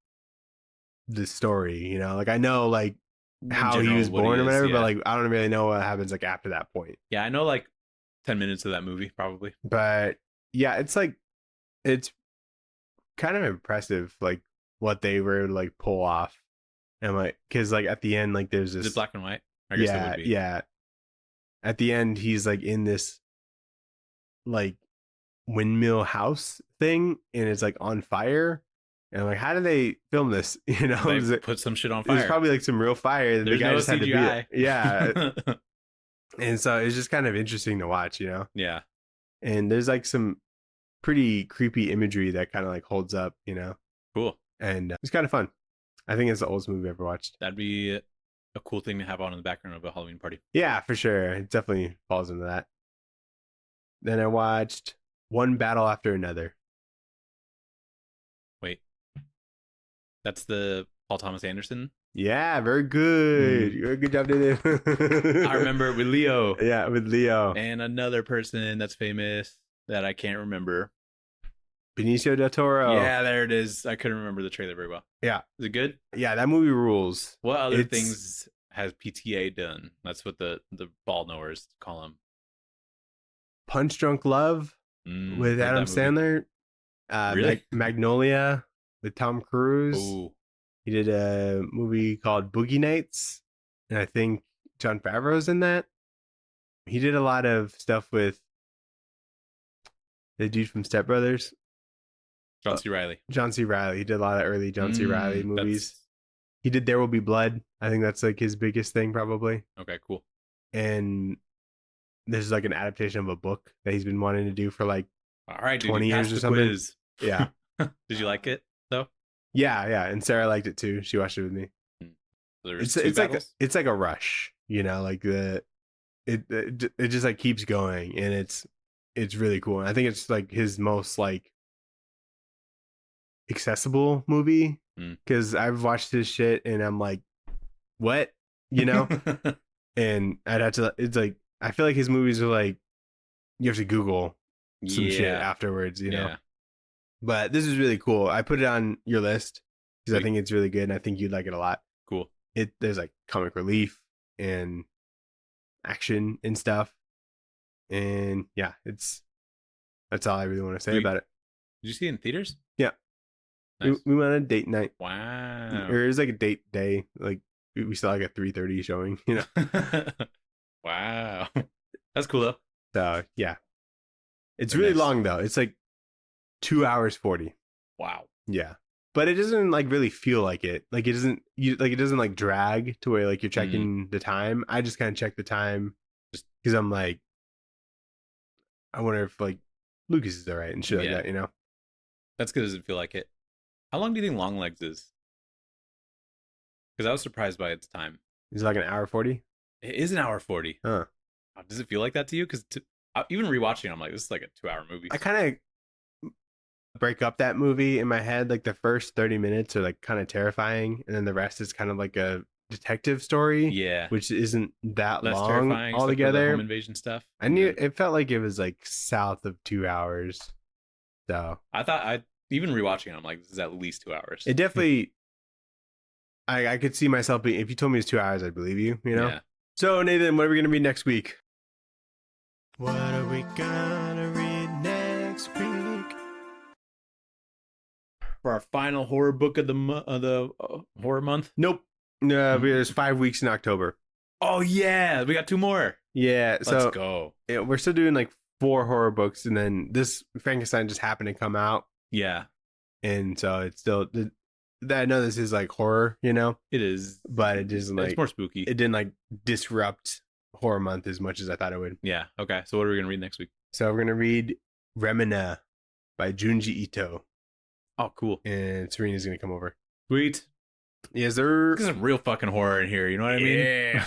story, you know, like I know like how he was born or whatever, but like I don't really know what happens like after that point. Yeah, I know like 10 minutes of that movie probably. But yeah, it's like it's kind of impressive like what they were able to like pull off. And like because like at the end like there's this. Is it black and white? I guess it would be. Yeah. At the end he's like in this like windmill house thing and it's like on fire. And I'm like, how did they film this? You know, they put some shit on fire. It was probably like some real fire that the guy just had to be. Yeah. And so it's just kind of interesting to watch, you know? Yeah. And there's like some pretty creepy imagery that kind of like holds up, you know? Cool. And it's kind of fun. I think it's the oldest movie I've ever watched. That'd be a cool thing to have on in the background of a Halloween party. Yeah, for sure. It definitely falls into that. Then I watched One Battle After Another. Wait. That's the Paul Thomas Anderson? Yeah, very good. Good job, dude. I remember with Leo. Yeah, with Leo. And another person that's famous that I can't remember. Benicio del Toro. Yeah, there it is. I couldn't remember the trailer very well. Yeah. Is it good? Yeah, that movie rules. What other things has PTA done? That's what the ball knowers call him. Punch Drunk Love with Adam Sandler. Really? Magnolia with Tom Cruise. Ooh. He did a movie called Boogie Nights, and I think Jon Favreau's in that. He did a lot of stuff with the dude from Step Brothers. John C. Reilly. John C. Reilly. He did a lot of early John C. Reilly movies. He did There Will Be Blood. I think that's like his biggest thing probably. Okay, cool. And this is like an adaptation of a book that he's been wanting to do for like 20 years or something. Quiz. Yeah. Did you like it though? Yeah, and Sarah liked it too. She watched it with me. It's like a rush, you know, like it just like keeps going, and it's really cool. And I think it's like his most like accessible movie because I've watched his shit and I'm like, what, you know? And I'd have to. It's like I feel like his movies are like you have to Google some shit afterwards, you know. But this is really cool. I put it on your list because I think it's really good and I think you'd like it a lot. Cool. There's like comic relief and action and stuff. And yeah, that's all I really want to say about it. Did you see it in theaters? Yeah. Nice. We went on a date night. Wow. Or it was like a date day. Like we saw like a 3:30 showing, you know. Wow. That's cool though. So yeah. It's really long though. It's like 2 hours 40. Wow. Yeah. But it doesn't like really feel like it. Like it doesn't like drag to where like you're checking the time. I just kind of check the time just because I'm like, I wonder if like Lucas is all right and shit like that, you know? That's good. Doesn't feel like it. How long do you think Longlegs is? Because I was surprised by its time. Is it like an hour 40? It is an hour 40. Huh. Does it feel like that to you? Because even rewatching it, I'm like, this is like a 2-hour movie. I kind of break up that movie in my head. Like the first 30 minutes are like kind of terrifying. And then the rest is kind of like a detective story. Yeah. Which isn't that less long terrifying altogether. The home invasion stuff. I knew it felt like it was like south of 2 hours. So I thought even rewatching it, I'm like, this is at least 2 hours. It definitely, I could see myself being, if you told me it's 2 hours, I'd believe you, you know? Yeah. So Nathan, what are we going to read next week? What are we going to read next week? For our final horror book of the horror month? Nope. No, there's 5 weeks in October. Oh yeah, we got 2 more. Yeah, let's go. We're still doing like 4 horror books, and then this Frankenstein just happened to come out. Yeah. And so it's still, I know this is like horror, you know? It is. But it isn't like, it's more spooky. It didn't like disrupt horror month as much as I thought it would. Yeah. Okay. So what are we going to read next week? So we're going to read Remina by Junji Ito. Oh, cool. And Serena's going to come over. Sweet. Yes, sir. There's some real fucking horror in here. You know what I mean? Yeah.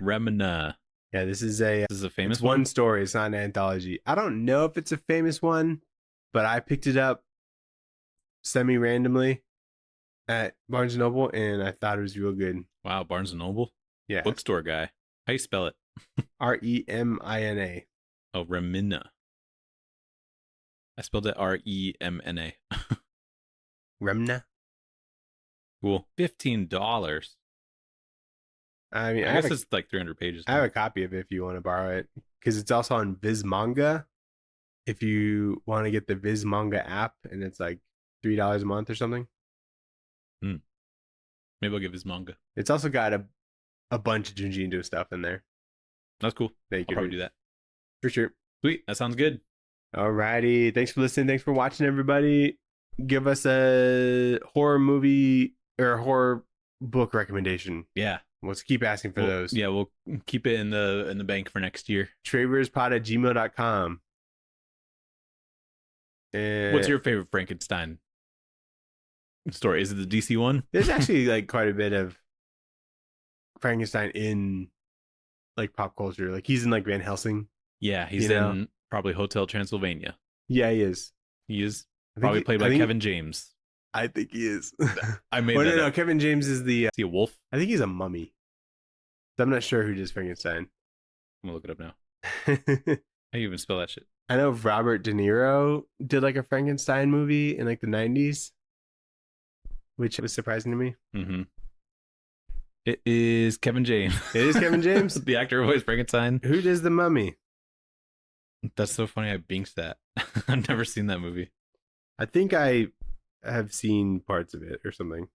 Remina. Yeah, this is a famous one story. It's not an anthology. I don't know if it's a famous one, but I picked it up semi-randomly at Barnes & Noble, and I thought it was real good. Wow, Barnes & Noble? Yeah. Bookstore guy. How you spell it? Remina. Oh, Remina. I spelled it Remna. Remna? Cool. $15. I mean, I guess it's like 300 pages. I have a copy of it if you want to borrow it, because it's also on Viz Manga. If you want to get the Viz Manga app, and it's like $3 a month or something. Maybe I'll get Viz Manga. It's also got a bunch of Junji Ito stuff in there. That's cool. I'll probably do that. For sure. Sweet. That sounds good. Alrighty. Thanks for listening. Thanks for watching, everybody. Give us a horror movie or horror book recommendation. Yeah. Let's keep asking for those. Yeah, we'll keep it in the bank for next year. tradewaiterspod@gmail.com. What's your favorite Frankenstein story? Is it the DC one? There's actually like quite a bit of Frankenstein in like pop culture. Like he's in like Van Helsing. Yeah, he's in probably Hotel Transylvania. Yeah, he is. He is probably played by Kevin James. I think he is. I made that up. Kevin James is the... Is he a wolf? I think he's a mummy. I'm not sure who does Frankenstein. I'm going to look it up now. How do you even spell that shit? I know Robert De Niro did like a Frankenstein movie in like the 90s, which was surprising to me. Mm-hmm. It is Kevin James. It is Kevin James? The actor who plays Frankenstein. Who does the mummy? That's so funny. I binked that. I've never seen that movie. I think I have seen parts of it or something.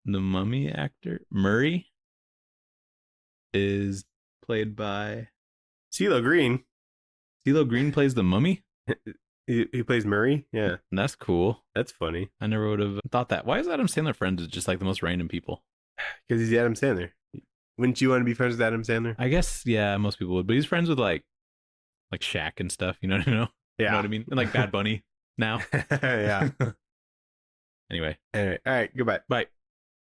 The mummy actor Murray is played by CeeLo Green. CeeLo Green plays the mummy? He plays Murray? Yeah. That's cool. That's funny. I never would have thought that. Why is Adam Sandler friends with just like the most random people? Because he's Adam Sandler. Wouldn't you want to be friends with Adam Sandler? I guess, yeah, most people would. But he's friends with like Shaq and stuff. You know what I mean? Yeah. You know what I mean? And like Bad Bunny now. Yeah. Anyway. All right. Goodbye. Bye.